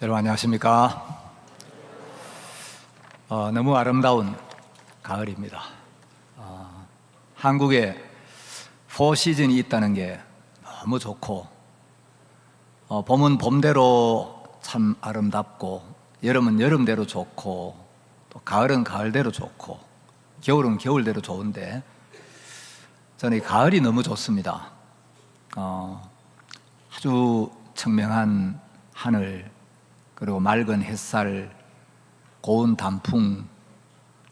여러분 안녕하십니까? 너무 아름다운 가을입니다. 한국에 4시즌이 있다는 게 너무 좋고, 봄은 봄대로 참 아름답고, 여름은 여름대로 좋고, 또 가을은 가을대로 좋고, 겨울은 겨울대로 좋은데 저는 이 가을이 너무 좋습니다. 아주 청명한 하늘, 그리고 맑은 햇살, 고운 단풍,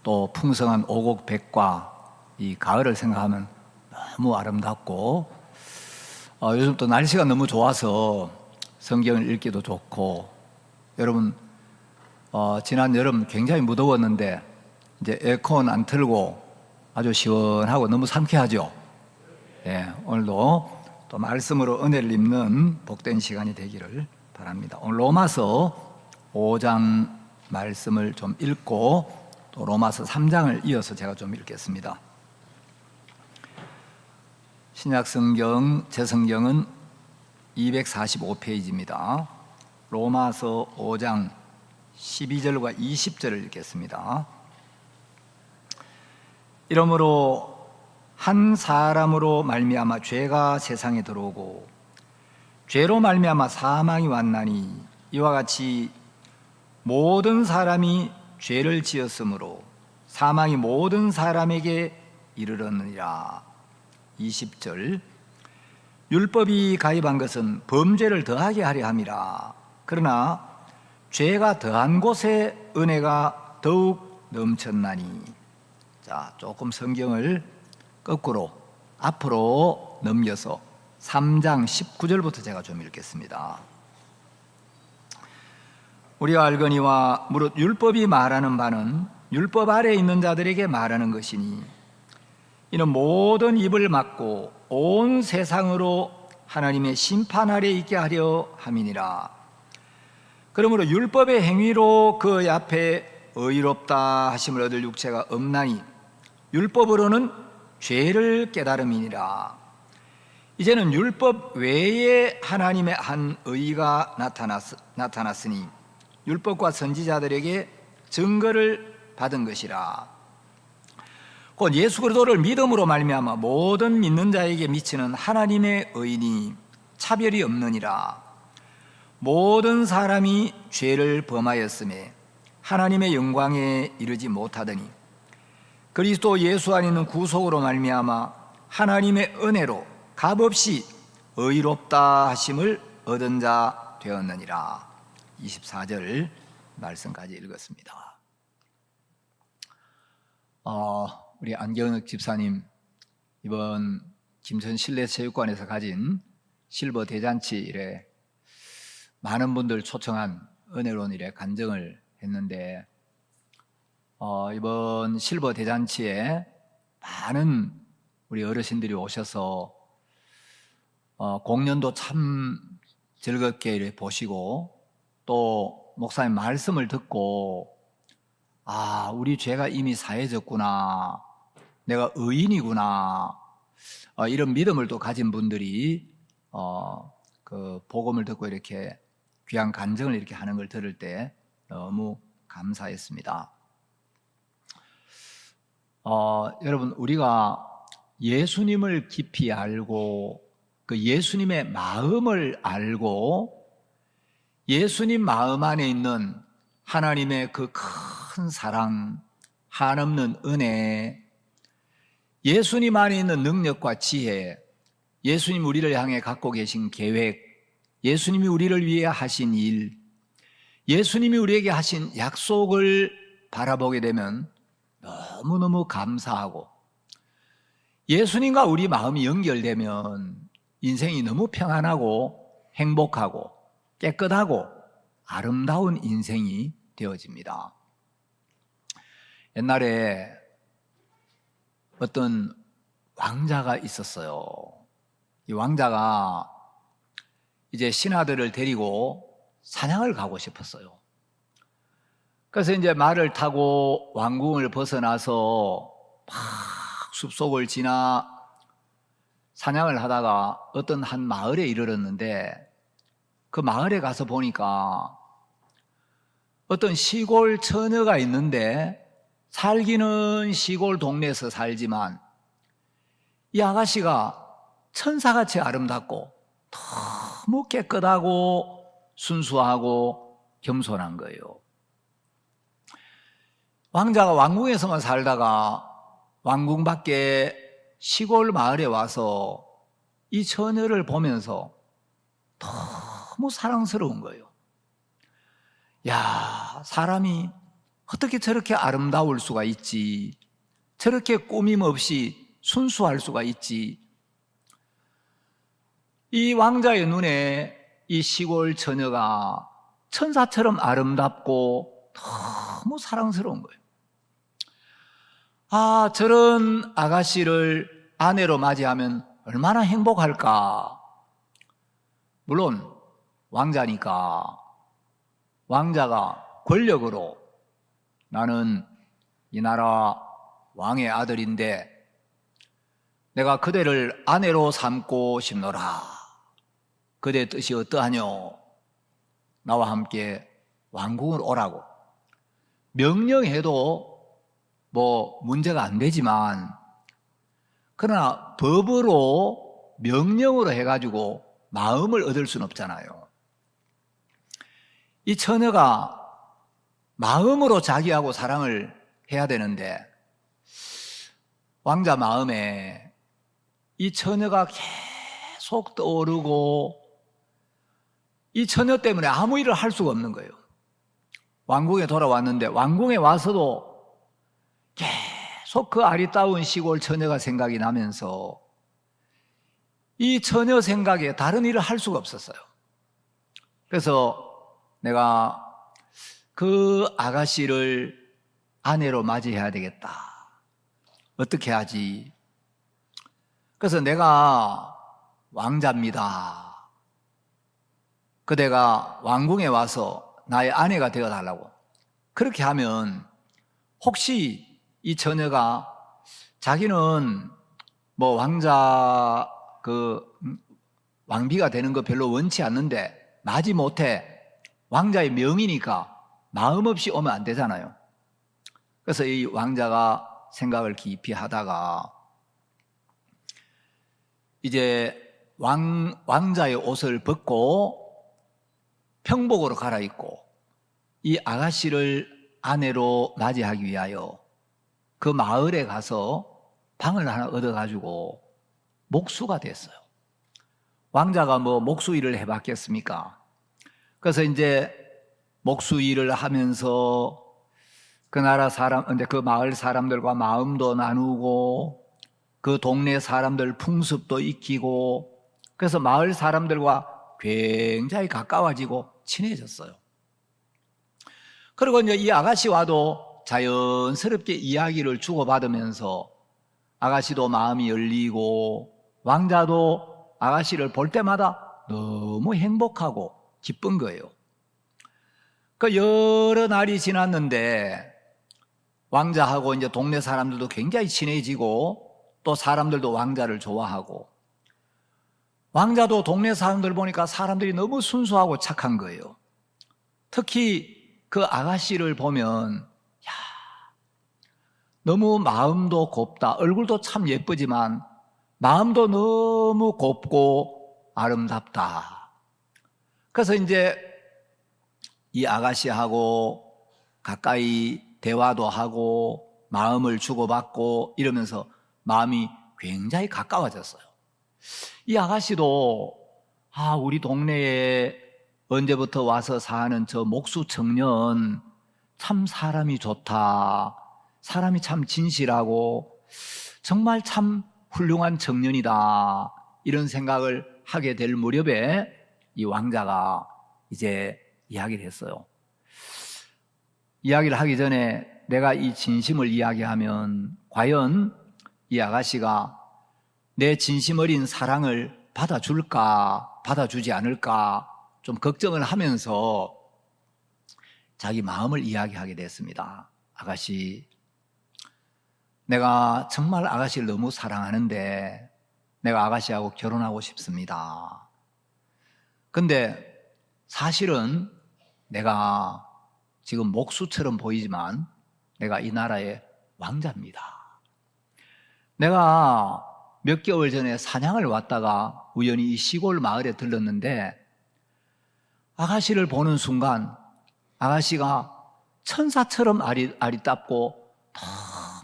또 풍성한 오곡백과, 이 가을을 생각하면 너무 아름답고, 요즘 또 날씨가 너무 좋아서 성경을 읽기도 좋고, 여러분 지난 여름 굉장히 무더웠는데 이제 에어컨 안 틀고 아주 시원하고 너무 상쾌하죠. 오늘도 또 말씀으로 은혜를 입는 복된 시간이 되기를 바랍니다. 오늘 로마서 5장 말씀을 좀 읽고 또 로마서 3장을 이어서 제가 좀 읽겠습니다. 신약성경 제 성경은 245페이지입니다. 로마서 5장 12절과 20절을 읽겠습니다. 이러므로 한 사람으로 말미암아 죄가 세상에 들어오고 죄로 말미암아 사망이 왔나니 이와 같이 모든 사람이 죄를 지었으므로 사망이 모든 사람에게 이르렀느니라. 20절 율법이 가입한 것은 범죄를 더하게 하려 함이라. 그러나 죄가 더한 곳에 은혜가 더욱 넘쳤나니. 자, 조금 성경을 거꾸로 앞으로 넘겨서 3장 19절부터 제가 좀 읽겠습니다. 우리가 알거니와 무릇 율법이 말하는 바는 율법 아래에 있는 자들에게 말하는 것이니 이는 모든 입을 막고 온 세상으로 하나님의 심판 아래에 있게 하려 함이니라. 그러므로 율법의 행위로 그 앞에 의롭다 하심을 얻을 육체가 없나니 율법으로는 죄를 깨달음이니라. 이제는 율법 외에 하나님의 한 의가 나타났으니 율법과 선지자들에게 증거를 받은 것이라. 곧 예수 그리스도를 믿음으로 말미암아 모든 믿는 자에게 미치는 하나님의 의니 차별이 없느니라. 모든 사람이 죄를 범하였음에 하나님의 영광에 이르지 못하더니 그리스도 예수 안에 있는 구속으로 말미암아 하나님의 은혜로 값없이 의롭다 하심을 얻은 자 되었느니라. 24절 말씀까지 읽었습니다. 우리 안경혁 집사님 이번 김천 실내체육관에서 가진 실버 대잔치 일에 많은 분들 초청한 은혜로운 일에 간증을 했는데, 이번 실버 대잔치에 많은 우리 어르신들이 오셔서 공연도 참 즐겁게 보시고 또 목사님 말씀을 듣고 우리 죄가 이미 사해졌구나, 내가 의인이구나, 이런 믿음을 또 가진 분들이 그 복음을 듣고 이렇게 귀한 간증을 이렇게 하는 걸 들을 때 너무 감사했습니다. 여러분, 우리가 예수님을 깊이 알고 그 예수님의 마음을 알고 예수님 마음 안에 있는 하나님의 그 큰 사랑, 한없는 은혜, 예수님 안에 있는 능력과 지혜, 예수님 우리를 향해 갖고 계신 계획, 예수님이 우리를 위해 하신 일, 예수님이 우리에게 하신 약속을 바라보게 되면 너무너무 감사하고, 예수님과 우리 마음이 연결되면 인생이 너무 평안하고 행복하고 깨끗하고 아름다운 인생이 되어집니다. 옛날에 어떤 왕자가 있었어요. 이 왕자가 이제 신하들을 데리고 사냥을 가고 싶었어요. 그래서 이제 말을 타고 왕궁을 벗어나서 막 숲속을 지나 사냥을 하다가 어떤 한 마을에 이르렀는데 그 마을에 가서 보니까 어떤 시골 처녀가 있는데 살기는 시골 동네에서 살지만 이 아가씨가 천사같이 아름답고 너무 깨끗하고 순수하고 겸손한 거예요. 왕자가 왕궁에서만 살다가 왕궁 밖에 시골 마을에 와서 이 처녀를 보면서 너무 사랑스러운 거예요. 야, 사람이 어떻게 저렇게 아름다울 수가 있지? 저렇게 꾸밈 없이 순수할 수가 있지? 이 왕자의 눈에 이 시골 처녀가 천사처럼 아름답고 너무 사랑스러운 거예요. 아, 저런 아가씨를 아내로 맞이하면 얼마나 행복할까? 물론 왕자니까 왕자가 권력으로 나는 이 나라 왕의 아들인데 내가 그대를 아내로 삼고 싶노라. 그대 뜻이 어떠하뇨? 나와 함께 왕궁으로 오라고 명령해도 뭐 문제가 안 되지만 그러나 법으로 명령으로 해가지고 마음을 얻을 수는 없잖아요. 이 처녀가 마음으로 자기하고 사랑을 해야 되는데 왕자 마음에 이 처녀가 계속 떠오르고 이 처녀 때문에 아무 일을 할 수가 없는 거예요. 왕궁에 돌아왔는데 왕궁에 와서도 계속 그 아리따운 시골 처녀가 생각이 나면서 이 처녀 생각에 다른 일을 할 수가 없었어요. 그래서 내가 그 아가씨를 아내로 맞이해야 되겠다. 어떻게 하지? 그래서 내가 왕자입니다. 그대가 왕궁에 와서 나의 아내가 되어달라고. 그렇게 하면 혹시 이 처녀가 자기는 뭐 왕자 왕비가 되는 거 별로 원치 않는데 마지 못해 왕자의 명이니까 마음 없이 오면 안 되잖아요. 그래서 이 왕자가 생각을 깊이 하다가 이제 왕자의 옷을 벗고 평복으로 갈아입고 이 아가씨를 아내로 맞이하기 위하여 그 마을에 가서 방을 하나 얻어가지고 목수가 됐어요. 왕자가 뭐 목수 일을 해봤겠습니까? 그래서 이제 목수 일을 하면서 그 나라 사람, 근데 그 마을 사람들과 마음도 나누고 그 동네 사람들 풍습도 익히고 그래서 마을 사람들과 굉장히 가까워지고 친해졌어요. 그리고 이제 이 아가씨와도 자연스럽게 이야기를 주고받으면서 아가씨도 마음이 열리고 왕자도 아가씨를 볼 때마다 너무 행복하고 기쁜 거예요. 그 여러 날이 지났는데 왕자하고 이제 동네 사람들도 굉장히 친해지고 또 사람들도 왕자를 좋아하고 왕자도 동네 사람들 보니까 사람들이 너무 순수하고 착한 거예요. 특히 그 아가씨를 보면 야, 너무 마음도 곱다. 얼굴도 참 예쁘지만 마음도 너무 곱고 아름답다. 그래서 이제 이 아가씨하고 가까이 대화도 하고 마음을 주고받고 이러면서 마음이 굉장히 가까워졌어요. 이 아가씨도 우리 동네에 언제부터 와서 사는 저 목수 청년 참 사람이 좋다. 사람이 참 진실하고 정말 참 훌륭한 청년이다. 이런 생각을 하게 될 무렵에 이 왕자가 이제 이야기를 했어요. 이야기를 하기 전에 내가 이 진심을 이야기하면 과연 이 아가씨가 내 진심 어린 사랑을 받아줄까, 받아주지 않을까 좀 걱정을 하면서 자기 마음을 이야기하게 됐습니다. 아가씨, 내가 정말 아가씨를 너무 사랑하는데 내가 아가씨하고 결혼하고 싶습니다. 근데 사실은 내가 지금 목수처럼 보이지만 내가 이 나라의 왕자입니다. 내가 몇 개월 전에 사냥을 왔다가 우연히 이 시골 마을에 들렀는데 아가씨를 보는 순간 아가씨가 천사처럼 아리답고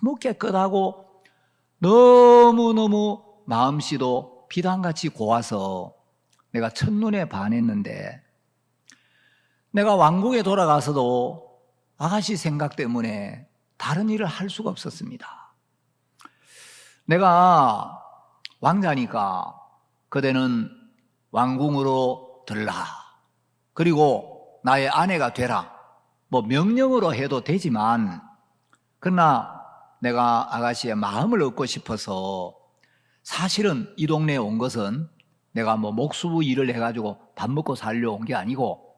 너무 깨끗하고 너무너무 마음씨도 비단같이 고와서 내가 첫눈에 반했는데 내가 왕궁에 돌아가서도 아가씨 생각 때문에 다른 일을 할 수가 없었습니다. 내가 왕자니까 그대는 왕궁으로 들라. 그리고 나의 아내가 되라. 뭐 명령으로 해도 되지만 그러나 내가 아가씨의 마음을 얻고 싶어서 사실은 이 동네에 온 것은 내가 뭐 목수 일을 해가지고 밥 먹고 살려 온 게 아니고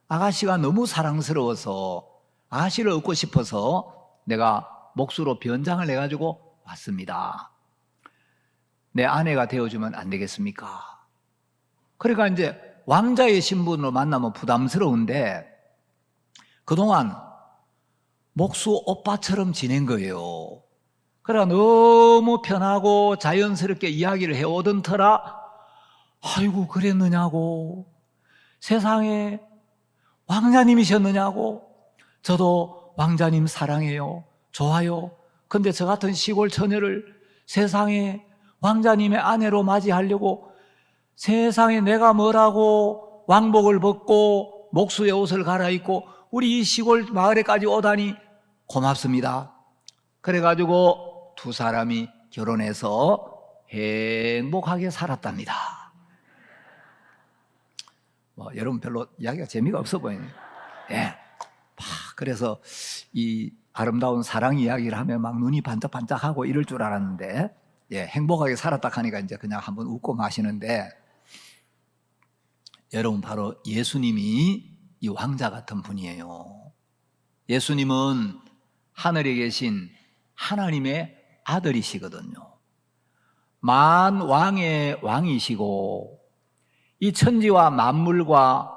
아가씨가 너무 사랑스러워서 아가씨를 얻고 싶어서 내가 목수로 변장을 해가지고 왔습니다. 내 아내가 되어주면 안 되겠습니까? 그러니까 이제 왕자의 신분으로 만나면 부담스러운데 그동안 목수 오빠처럼 지낸 거예요. 그러니까 너무 편하고 자연스럽게 이야기를 해오던 터라 아이고 그랬느냐고 세상에 왕자님이셨느냐고 저도 왕자님 사랑해요. 좋아요. 근데 저 같은 시골 처녀를 세상에 왕자님의 아내로 맞이하려고 세상에 내가 뭐라고 왕복을 벗고 목수의 옷을 갈아입고 우리 이 시골 마을에까지 오다니 고맙습니다. 그래가지고 두 사람이 결혼해서 행복하게 살았답니다. 여러분 별로 이야기가 재미가 없어 보이네요. 예. 그래서 이 아름다운 사랑 이야기를 하면 막 눈이 반짝반짝하고 이럴 줄 알았는데 예, 행복하게 살았다 하니까 이제 그냥 한번 웃고 마시는데 여러분 바로 예수님이 이 왕자 같은 분이에요. 예수님은 하늘에 계신 하나님의 아들이시거든요. 만왕의 왕이시고 이 천지와 만물과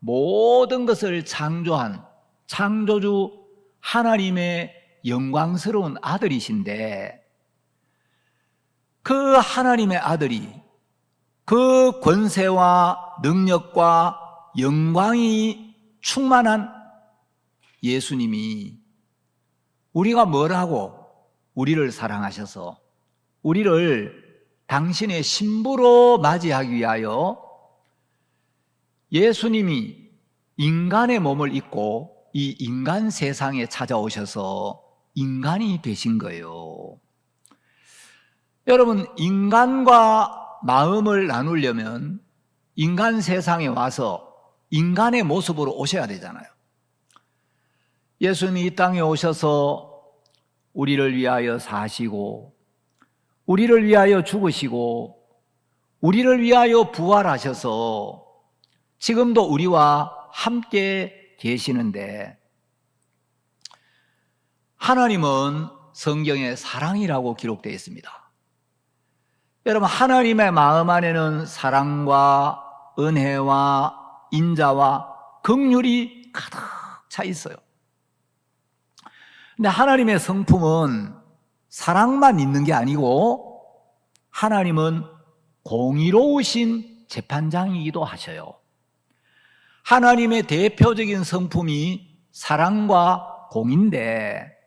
모든 것을 창조한 창조주 하나님의 영광스러운 아들이신데 그 하나님의 아들이 그 권세와 능력과 영광이 충만한 예수님이 우리가 뭐라고 우리를 사랑하셔서 우리를 당신의 신부로 맞이하기 위하여 예수님이 인간의 몸을 입고 이 인간 세상에 찾아오셔서 인간이 되신 거예요. 여러분, 인간과 마음을 나누려면 인간 세상에 와서 인간의 모습으로 오셔야 되잖아요. 예수님이 이 땅에 오셔서 우리를 위하여 사시고 우리를 위하여 죽으시고 우리를 위하여 부활하셔서 지금도 우리와 함께 계시는데 하나님은 성경에 사랑이라고 기록되어 있습니다. 여러분, 하나님의 마음 안에는 사랑과 은혜와 인자와 긍휼이 가득 차 있어요. 근데 하나님의 성품은 사랑만 있는 게 아니고 하나님은 공의로우신 재판장이기도 하셔요. 하나님의 대표적인 성품이 사랑과 공인데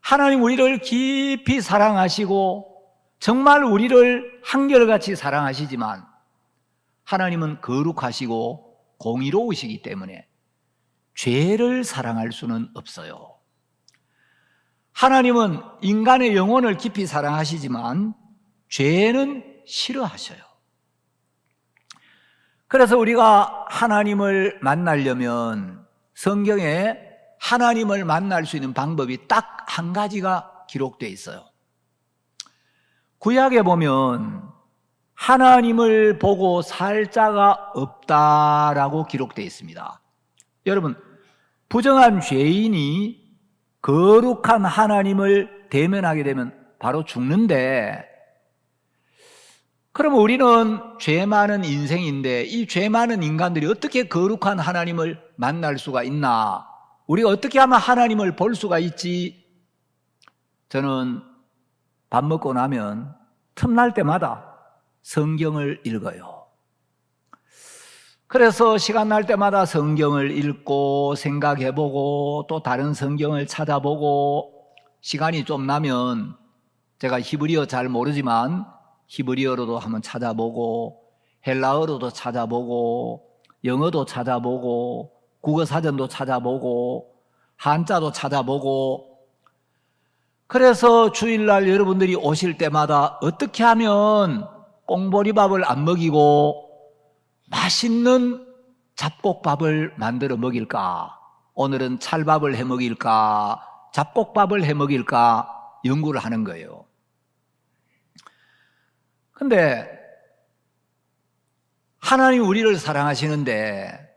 하나님 우리를 깊이 사랑하시고 정말 우리를 한결같이 사랑하시지만 하나님은 거룩하시고 공의로우시기 때문에 죄를 사랑할 수는 없어요. 하나님은 인간의 영혼을 깊이 사랑하시지만 죄는 싫어하셔요. 그래서 우리가 하나님을 만나려면 성경에 하나님을 만날 수 있는 방법이 딱 한 가지가 기록되어 있어요. 구약에 보면 하나님을 보고 살 자가 없다라고 기록되어 있습니다. 여러분, 부정한 죄인이 거룩한 하나님을 대면하게 되면 바로 죽는데 그러면 우리는 죄 많은 인생인데 이 죄 많은 인간들이 어떻게 거룩한 하나님을 만날 수가 있나? 우리가 어떻게 하면 하나님을 볼 수가 있지? 저는 밥 먹고 나면 틈날 때마다 성경을 읽어요. 그래서 시간 날 때마다 성경을 읽고 생각해보고 또 다른 성경을 찾아보고, 시간이 좀 나면 제가 히브리어 잘 모르지만 히브리어로도 한번 찾아보고 헬라어로도 찾아보고 영어도 찾아보고 국어사전도 찾아보고 한자도 찾아보고, 그래서 주일날 여러분들이 오실 때마다 어떻게 하면 꽁보리밥을 안 먹이고 맛있는 잡곡밥을 만들어 먹일까, 오늘은 찰밥을 해 먹일까, 잡곡밥을 해 먹일까 연구를 하는 거예요. 근데 하나님 우리를 사랑하시는데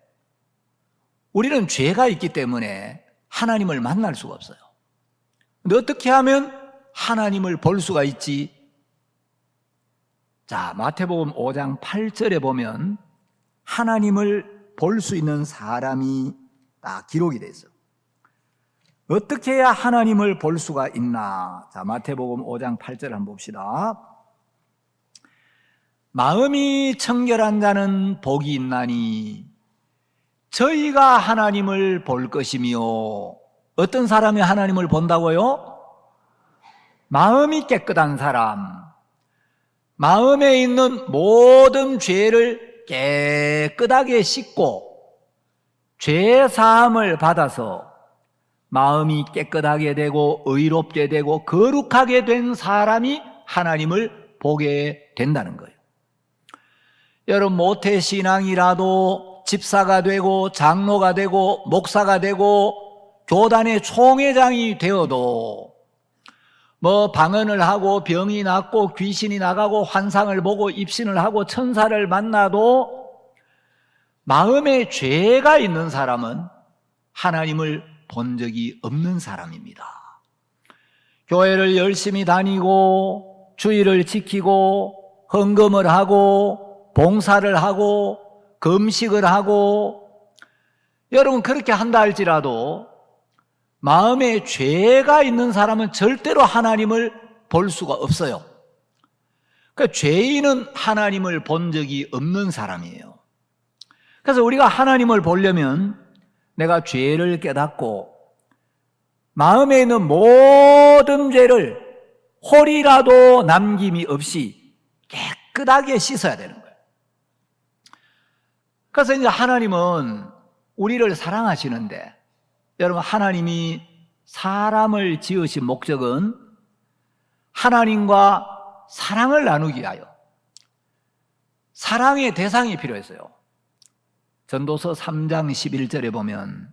우리는 죄가 있기 때문에 하나님을 만날 수가 없어요. 근데 어떻게 하면 하나님을 볼 수가 있지? 자, 마태복음 5장 8절에 보면 하나님을 볼 수 있는 사람이 딱 기록이 되어 있어요. 어떻게 해야 하나님을 볼 수가 있나? 자, 마태복음 5장 8절 한번 봅시다. 마음이 청결한 자는 복이 있나니 저희가 하나님을 볼 것이며. 어떤 사람이 하나님을 본다고요? 마음이 깨끗한 사람, 마음에 있는 모든 죄를 깨끗하게 씻고 죄 사함을 받아서 마음이 깨끗하게 되고 의롭게 되고 거룩하게 된 사람이 하나님을 보게 된다는 거예요. 여러분, 모태신앙이라도 집사가 되고 장로가 되고 목사가 되고 교단의 총회장이 되어도 방언을 하고 병이 낫고 귀신이 나가고 환상을 보고 입신을 하고 천사를 만나도 마음에 죄가 있는 사람은 하나님을 본 적이 없는 사람입니다. 교회를 열심히 다니고 주일을 지키고 헌금을 하고 봉사를 하고 금식을 하고, 여러분 그렇게 한다 할지라도 마음에 죄가 있는 사람은 절대로 하나님을 볼 수가 없어요. 그러니까 죄인은 하나님을 본 적이 없는 사람이에요. 그래서 우리가 하나님을 보려면 내가 죄를 깨닫고 마음에 있는 모든 죄를 홀이라도 남김이 없이 깨끗하게 씻어야 되는 거예요. 그래서 이제 하나님은 우리를 사랑하시는데, 여러분 하나님이 사람을 지으신 목적은 하나님과 사랑을 나누기 위하여 사랑의 대상이 필요했어요. 전도서 3장 11절에 보면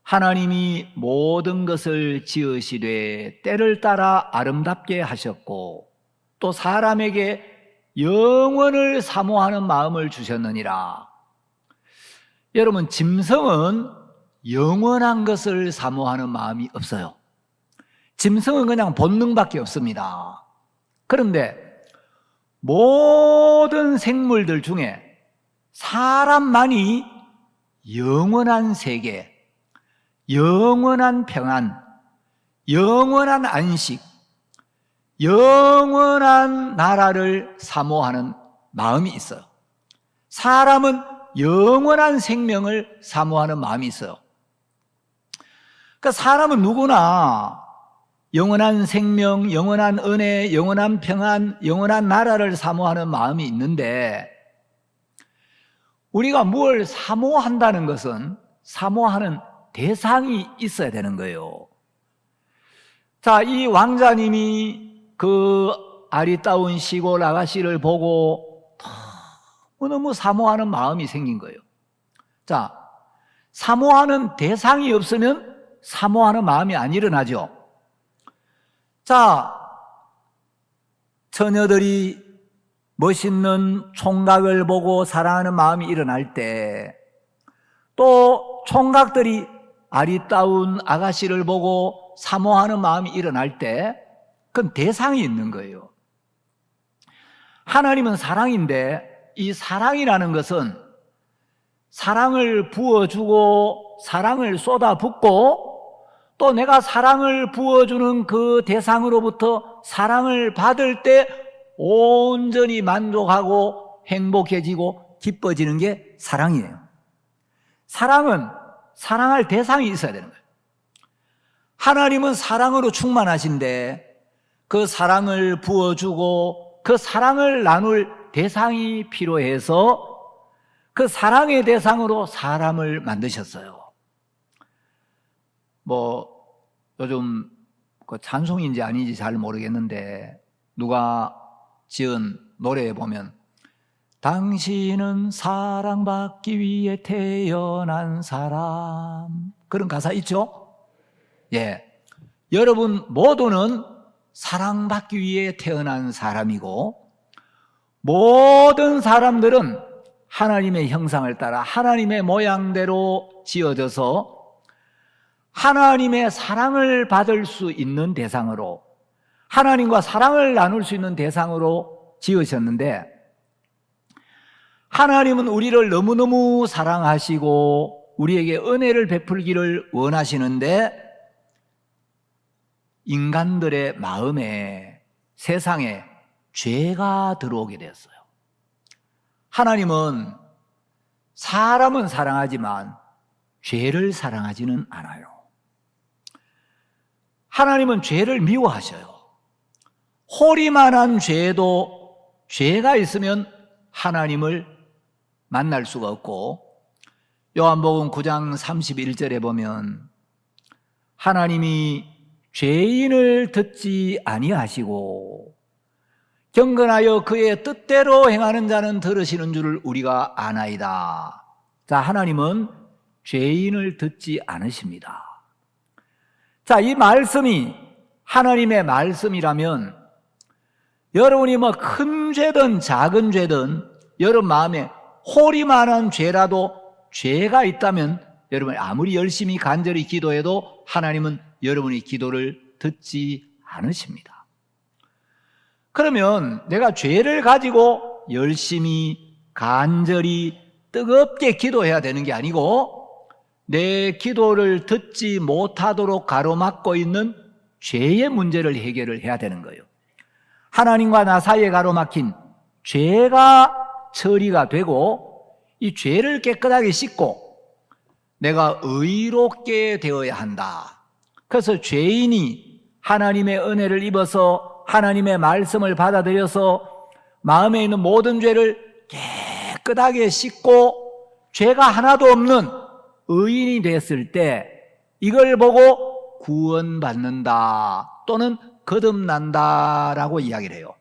하나님이 모든 것을 지으시되 때를 따라 아름답게 하셨고 또 사람에게 영원을 사모하는 마음을 주셨느니라. 여러분, 짐승은 영원한 것을 사모하는 마음이 없어요. 짐승은 그냥 본능밖에 없습니다. 그런데 모든 생물들 중에 사람만이 영원한 세계, 영원한 평안, 영원한 안식, 영원한 나라를 사모하는 마음이 있어요. 사람은 영원한 생명을 사모하는 마음이 있어요. 그러니까 사람은 누구나 영원한 생명, 영원한 은혜, 영원한 평안, 영원한 나라를 사모하는 마음이 있는데, 우리가 뭘 사모한다는 것은 사모하는 대상이 있어야 되는 거예요. 자, 이 왕자님이 그 아리따운 시골 아가씨를 보고 너무 사모하는 마음이 생긴 거예요. 자, 사모하는 대상이 없으면 사모하는 마음이 안 일어나죠. 자, 처녀들이 멋있는 총각을 보고 사랑하는 마음이 일어날 때, 또 총각들이 아리따운 아가씨를 보고 사모하는 마음이 일어날 때, 그건 대상이 있는 거예요. 하나님은 사랑인데 이 사랑이라는 것은 사랑을 부어주고 사랑을 쏟아붓고 또 내가 사랑을 부어주는 그 대상으로부터 사랑을 받을 때 온전히 만족하고 행복해지고 기뻐지는 게 사랑이에요. 사랑은 사랑할 대상이 있어야 되는 거예요. 하나님은 사랑으로 충만하신데 그 사랑을 부어주고 그 사랑을 나눌 대상이 필요해서 그 사랑의 대상으로 사람을 만드셨어요. 요즘 그 찬송인지 아닌지 잘 모르겠는데 누가 지은 노래에 보면 당신은 사랑받기 위해 태어난 사람, 그런 가사 있죠? 예. 여러분 모두는 사랑받기 위해 태어난 사람이고 모든 사람들은 하나님의 형상을 따라 하나님의 모양대로 지어져서 하나님의 사랑을 받을 수 있는 대상으로, 하나님과 사랑을 나눌 수 있는 대상으로 지으셨는데 하나님은 우리를 너무너무 사랑하시고 우리에게 은혜를 베풀기를 원하시는데 인간들의 마음에, 세상에 죄가 들어오게 되었어요. 하나님은 사람은 사랑하지만 죄를 사랑하지는 않아요. 하나님은 죄를 미워하셔요. 호리만한 죄도 죄가 있으면 하나님을 만날 수가 없고, 요한복음 9장 31절에 보면 하나님이 죄인을 듣지 아니하시고 경건하여 그의 뜻대로 행하는 자는 들으시는 줄을 우리가 아나이다. 자, 하나님은 죄인을 듣지 않으십니다. 자, 이 말씀이 하나님의 말씀이라면 여러분이 큰 죄든 작은 죄든 여러분 마음에 호리만한 죄라도 죄가 있다면 여러분이 아무리 열심히 간절히 기도해도 하나님은 여러분의 기도를 듣지 않으십니다. 그러면 내가 죄를 가지고 열심히 간절히 뜨겁게 기도해야 되는 게 아니고 내 기도를 듣지 못하도록 가로막고 있는 죄의 문제를 해결을 해야 되는 거예요. 하나님과 나 사이에 가로막힌 죄가 처리가 되고 이 죄를 깨끗하게 씻고 내가 의롭게 되어야 한다. 그래서 죄인이 하나님의 은혜를 입어서 하나님의 말씀을 받아들여서 마음에 있는 모든 죄를 깨끗하게 씻고 죄가 하나도 없는 의인이 됐을 때 이걸 보고 구원받는다 또는 거듭난다라고 이야기를 해요.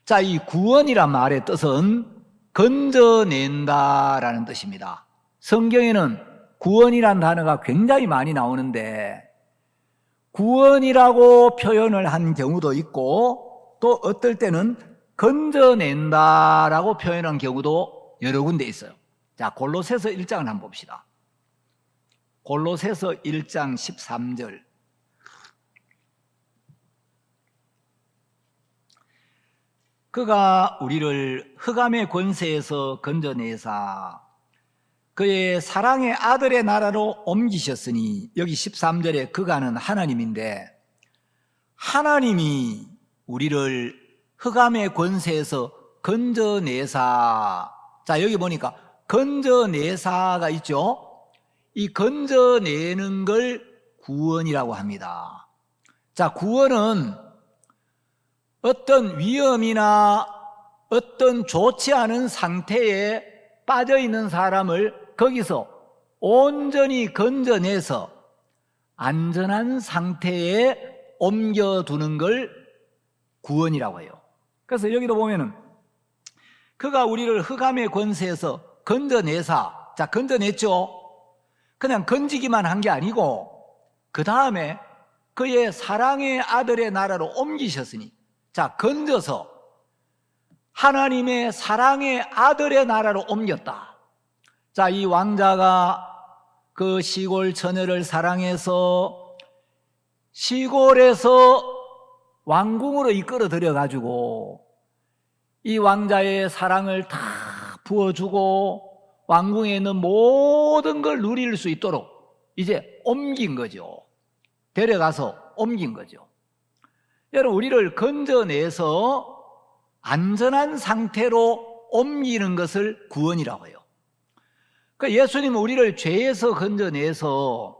자, 이 구원이란 말의 뜻은 건져낸다라는 뜻입니다. 성경에는 구원이란 단어가 굉장히 많이 나오는데 구원이라고 표현을 한 경우도 있고 또 어떨 때는 건져낸다라고 표현한 경우도 여러 군데 있어요. 자, 골로새서 1장을 한번 봅시다. 골로새서 1장 13절. 그가 우리를 흑암의 권세에서 건져내사 그의 사랑의 아들의 나라로 옮기셨으니, 여기 13절에 그가는 하나님인데 하나님이 우리를 흑암의 권세에서 건져내사, 자 여기 보니까 건져내사가 있죠. 이 건져내는 걸 구원이라고 합니다. 자, 구원은 어떤 위험이나 어떤 좋지 않은 상태에 빠져 있는 사람을 거기서 온전히 건져내서 안전한 상태에 옮겨두는 걸 구원이라고 해요. 그래서 여기도 보면은 그가 우리를 흑암의 권세에서 건져내사, 자 건져냈죠. 그냥 건지기만 한 게 아니고 그 다음에 그의 사랑의 아들의 나라로 옮기셨으니, 자 건져서 하나님의 사랑의 아들의 나라로 옮겼다. 자, 이 왕자가 그 시골 처녀를 사랑해서 시골에서 왕궁으로 이끌어 들여가지고 이 왕자의 사랑을 다 부어주고 왕궁에 있는 모든 걸 누릴 수 있도록 이제 옮긴 거죠. 데려가서 옮긴 거죠. 여러분, 우리를 건져내서 안전한 상태로 옮기는 것을 구원이라고 해요. 그러니까 예수님은 우리를 죄에서 건져내서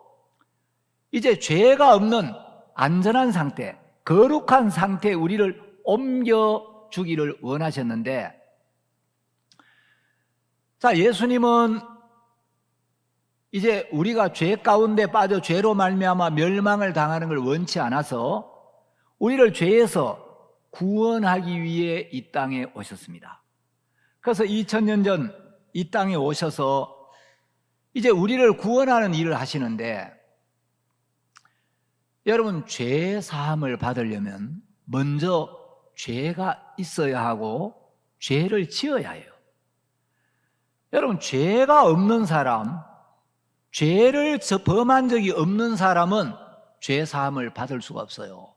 이제 죄가 없는 안전한 상태, 거룩한 상태에 우리를 옮겨주기를 원하셨는데, 자, 예수님은 이제 우리가 죄 가운데 빠져 죄로 말미암아 멸망을 당하는 걸 원치 않아서 우리를 죄에서 구원하기 위해 이 땅에 오셨습니다. 그래서 2000년 전 이 땅에 오셔서 이제 우리를 구원하는 일을 하시는데, 여러분, 죄 사함을 받으려면 먼저 죄가 있어야 하고 죄를 지어야 해요. 여러분, 죄가 없는 사람, 죄를 범한 적이 없는 사람은 죄 사함을 받을 수가 없어요.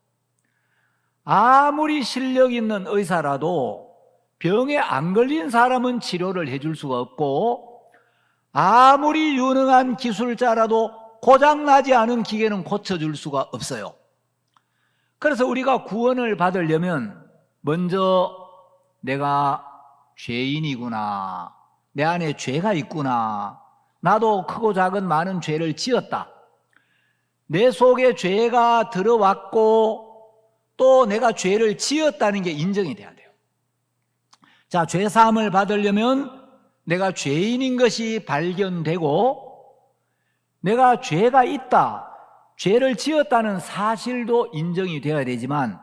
아무리 실력 있는 의사라도 병에 안 걸린 사람은 치료를 해줄 수가 없고, 아무리 유능한 기술자라도 고장나지 않은 기계는 고쳐줄 수가 없어요. 그래서 우리가 구원을 받으려면 먼저 내가 죄인이구나, 내 안에 죄가 있구나, 나도 크고 작은 많은 죄를 지었다, 내 속에 죄가 들어왔고 또 내가 죄를 지었다는 게 인정이 돼야 돼요. 자, 죄 사함을 받으려면 내가 죄인인 것이 발견되고 내가 죄가 있다, 죄를 지었다는 사실도 인정이 되어야 되지만,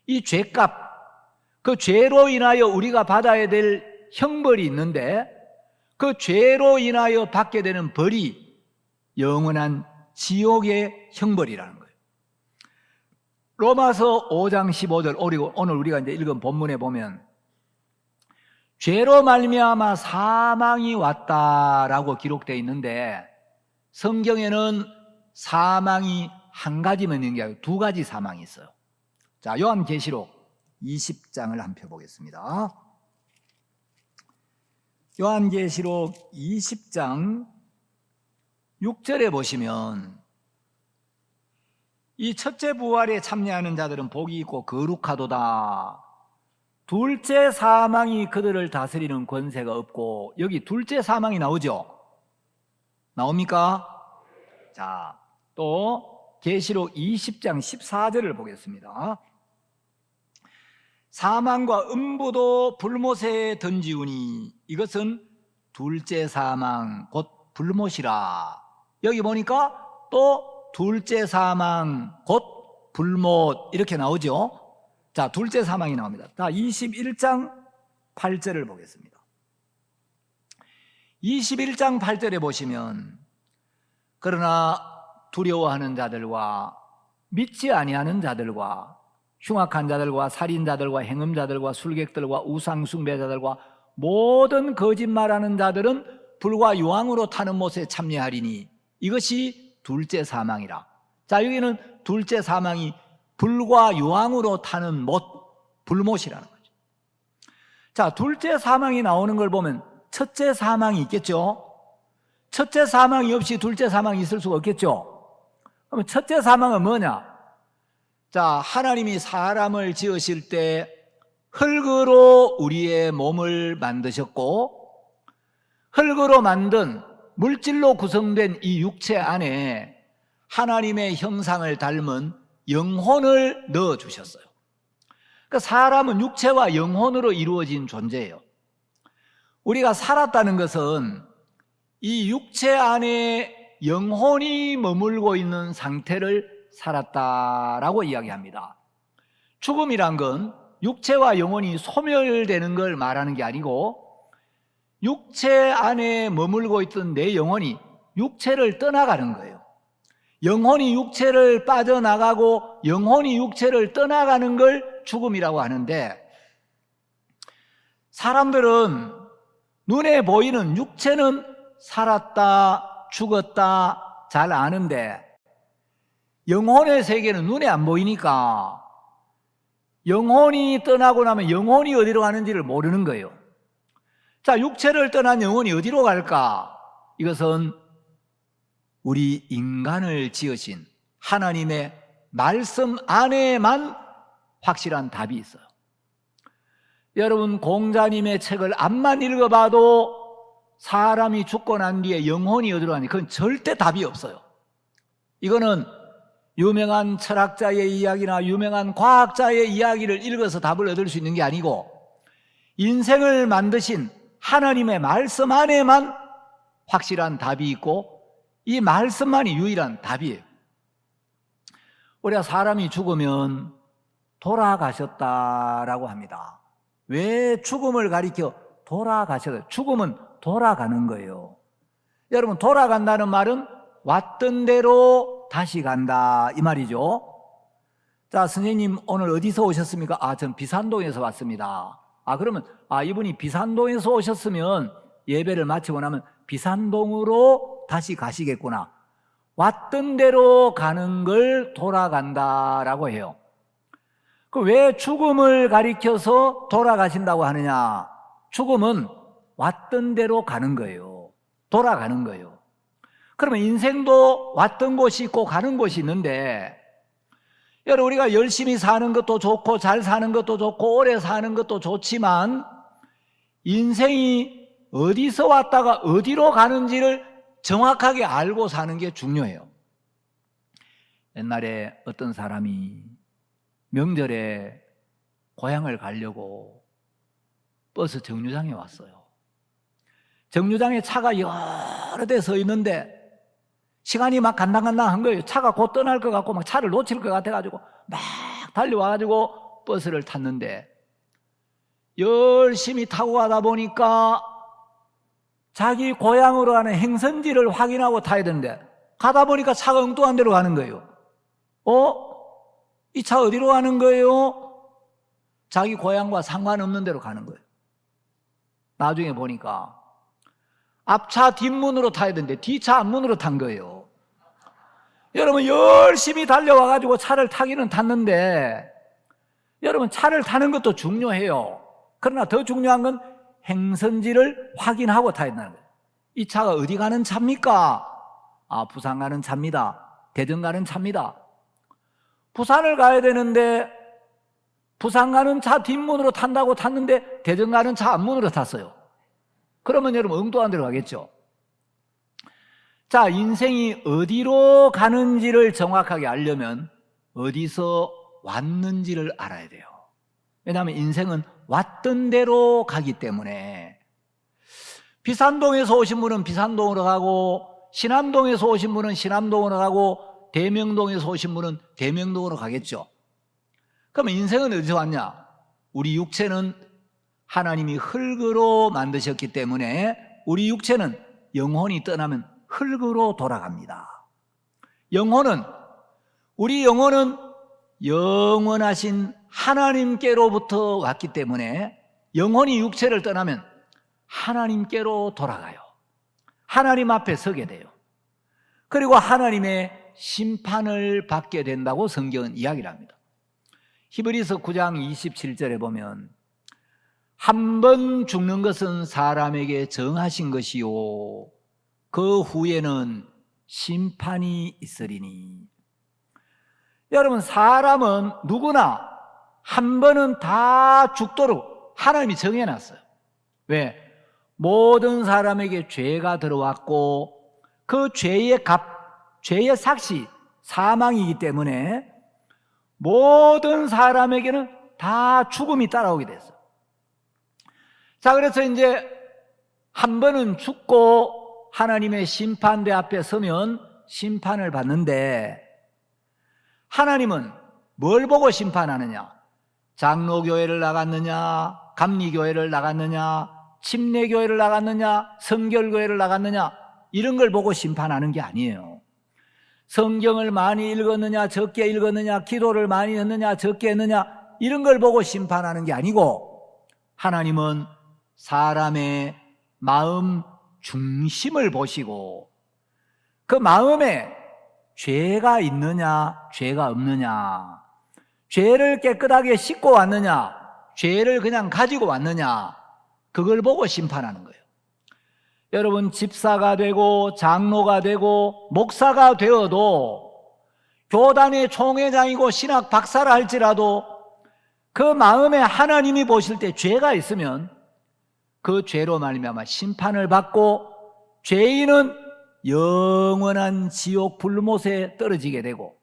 이 죄값, 그 죄로 인하여 우리가 받아야 될 형벌이 있는데, 그 죄로 인하여 받게 되는 벌이 영원한 지옥의 형벌이라는 거예요. 로마서 5장 15절, 오늘 우리가 이제 읽은 본문에 보면 죄로 말미암아 사망이 왔다라고 기록되어 있는데, 성경에는 사망이 한 가지만 있는 게 아니고 두 가지 사망이 있어요. 자, 요한계시록 20장을 한번 펴보겠습니다. 요한계시록 20장 6절에 보시면, 이 첫째 부활에 참여하는 자들은 복이 있고 거룩하도다. 둘째 사망이 그들을 다스리는 권세가 없고. 여기 둘째 사망이 나오죠? 나옵니까? 자, 또 계시록 20장 14절을 보겠습니다. 사망과 음부도 불못에 던지우니 이것은 둘째 사망 곧 불못이라. 여기 보니까 또 둘째 사망 곧 불못 이렇게 나오죠. 자, 둘째 사망이 나옵니다. 자, 21장 8절을 보겠습니다. 21장 8절에 보시면, 그러나 두려워하는 자들과 믿지 아니하는 자들과 흉악한 자들과 살인자들과 행음자들과 술객들과 우상숭배자들과 모든 거짓말하는 자들은 불과 유황으로 타는 못에 참여하리니 이것이 둘째 사망이라. 자, 여기는 둘째 사망이 불과 유황으로 타는 못, 불못이라는 거죠. 자, 둘째 사망이 나오는 걸 보면 첫째 사망이 있겠죠? 첫째 사망이 없이 둘째 사망이 있을 수가 없겠죠? 그러면 첫째 사망은 뭐냐? 자, 하나님이 사람을 지으실 때 흙으로 우리의 몸을 만드셨고, 흙으로 만든 물질로 구성된 이 육체 안에 하나님의 형상을 닮은 영혼을 넣어주셨어요. 그러니까 사람은 육체와 영혼으로 이루어진 존재예요. 우리가 살았다는 것은 이 육체 안에 영혼이 머물고 있는 상태를 살았다라고 이야기합니다. 죽음이란 건 육체와 영혼이 소멸되는 걸 말하는 게 아니고, 육체 안에 머물고 있던 내 영혼이 육체를 떠나가는 거예요. 영혼이 육체를 빠져나가고 영혼이 육체를 떠나가는 걸 죽음이라고 하는데, 사람들은 눈에 보이는 육체는 살았다, 죽었다 잘 아는데, 영혼의 세계는 눈에 안 보이니까 영혼이 떠나고 나면 영혼이 어디로 가는지를 모르는 거예요. 자, 육체를 떠난 영혼이 어디로 갈까? 이것은 우리 인간을 지으신 하나님의 말씀 안에만 확실한 답이 있어요. 여러분, 공자님의 책을 암만 읽어봐도 사람이 죽고 난 뒤에 영혼이 어디로 가니 그건 절대 답이 없어요. 이거는 유명한 철학자의 이야기나 유명한 과학자의 이야기를 읽어서 답을 얻을 수 있는 게 아니고 인생을 만드신 하나님의 말씀 안에만 확실한 답이 있고 이 말씀만이 유일한 답이에요. 우리가 사람이 죽으면 돌아가셨다라고 합니다. 왜 죽음을 가리켜 돌아가셨어요? 죽음은 돌아가는 거예요. 여러분, 돌아간다는 말은 왔던 대로 다시 간다 이 말이죠. 자, 선생님 오늘 어디서 오셨습니까? 전 비산동에서 왔습니다. 그러면 이분이 비산동에서 오셨으면 예배를 마치고 나면 비산동으로 다시 가시겠구나. 왔던 대로 가는 걸 돌아간다라고 해요. 왜 죽음을 가리켜서 돌아가신다고 하느냐? 죽음은 왔던 대로 가는 거예요. 돌아가는 거예요. 그러면 인생도 왔던 곳이 있고 가는 곳이 있는데, 여러분, 우리가 열심히 사는 것도 좋고 잘 사는 것도 좋고 오래 사는 것도 좋지만 인생이 어디서 왔다가 어디로 가는지를 정확하게 알고 사는 게 중요해요. 옛날에 어떤 사람이 명절에 고향을 가려고 버스 정류장에 왔어요. 정류장에 차가 여러 대 서 있는데 시간이 막 간당간당한 거예요. 차가 곧 떠날 것 같고 막 차를 놓칠 것 같아가지고 막 달려와가지고 버스를 탔는데 열심히 타고 가다 보니까 자기 고향으로 가는 행선지를 확인하고 타야 되는데 가다 보니까 차가 엉뚱한 데로 가는 거예요. 이 차 어디로 가는 거예요? 자기 고향과 상관없는 데로 가는 거예요. 나중에 보니까 앞차 뒷문으로 타야 되는데 뒤차 앞문으로 탄 거예요. 여러분, 열심히 달려와가지고 차를 타기는 탔는데 여러분, 차를 타는 것도 중요해요. 그러나 더 중요한 건 행선지를 확인하고 타야 된다는 거예요. 이 차가 어디 가는 차입니까? 부산 가는 차입니다. 대전 가는 차입니다. 부산을 가야 되는데 부산 가는 차 뒷문으로 탄다고 탔는데 대전 가는 차 앞문으로 탔어요. 그러면 여러분 엉뚱한 데로 가겠죠. 자, 인생이 어디로 가는지를 정확하게 알려면 어디서 왔는지를 알아야 돼요. 왜냐하면 인생은 왔던 대로 가기 때문에 비산동에서 오신 분은 비산동으로 가고 신암동에서 오신 분은 신암동으로 가고 대명동에서 오신 분은 대명동으로 가겠죠. 그러면 인생은 어디서 왔냐? 우리 육체는 하나님이 흙으로 만드셨기 때문에 우리 육체는 영혼이 떠나면 흙으로 돌아갑니다. 우리 영혼은 영원하신 하나님께로부터 왔기 때문에 영혼이 육체를 떠나면 하나님께로 돌아가요. 하나님 앞에 서게 돼요. 그리고 하나님의 심판을 받게 된다고 성경은 이야기를 합니다. 히브리서 9장 27절에 보면 한 번 죽는 것은 사람에게 정하신 것이요 그 후에는 심판이 있으리니. 여러분, 사람은 누구나 한 번은 다 죽도록 하나님이 정해놨어요. 왜? 모든 사람에게 죄가 들어왔고 그 죄의 죄의 삭시 사망이기 때문에 모든 사람에게는 다 죽음이 따라오게 됐어요. 자, 그래서 이제 한 번은 죽고 하나님의 심판대 앞에 서면 심판을 받는데 하나님은 뭘 보고 심판하느냐? 장로교회를 나갔느냐? 감리교회를 나갔느냐? 침례교회를 나갔느냐? 성결교회를 나갔느냐? 이런 걸 보고 심판하는 게 아니에요. 성경을 많이 읽었느냐, 적게 읽었느냐, 기도를 많이 했느냐, 적게 했느냐, 이런 걸 보고 심판하는 게 아니고 하나님은 사람의 마음 중심을 보시고 그 마음에 죄가 있느냐, 죄가 없느냐, 죄를 깨끗하게 씻고 왔느냐, 죄를 그냥 가지고 왔느냐, 그걸 보고 심판하는 거예요. 여러분, 집사가 되고 장로가 되고 목사가 되어도 교단의 총회장이고 신학 박사라 할지라도 그 마음에 하나님이 보실 때 죄가 있으면 그 죄로 말미암아 심판을 받고 죄인은 영원한 지옥 불못에 떨어지게 되고,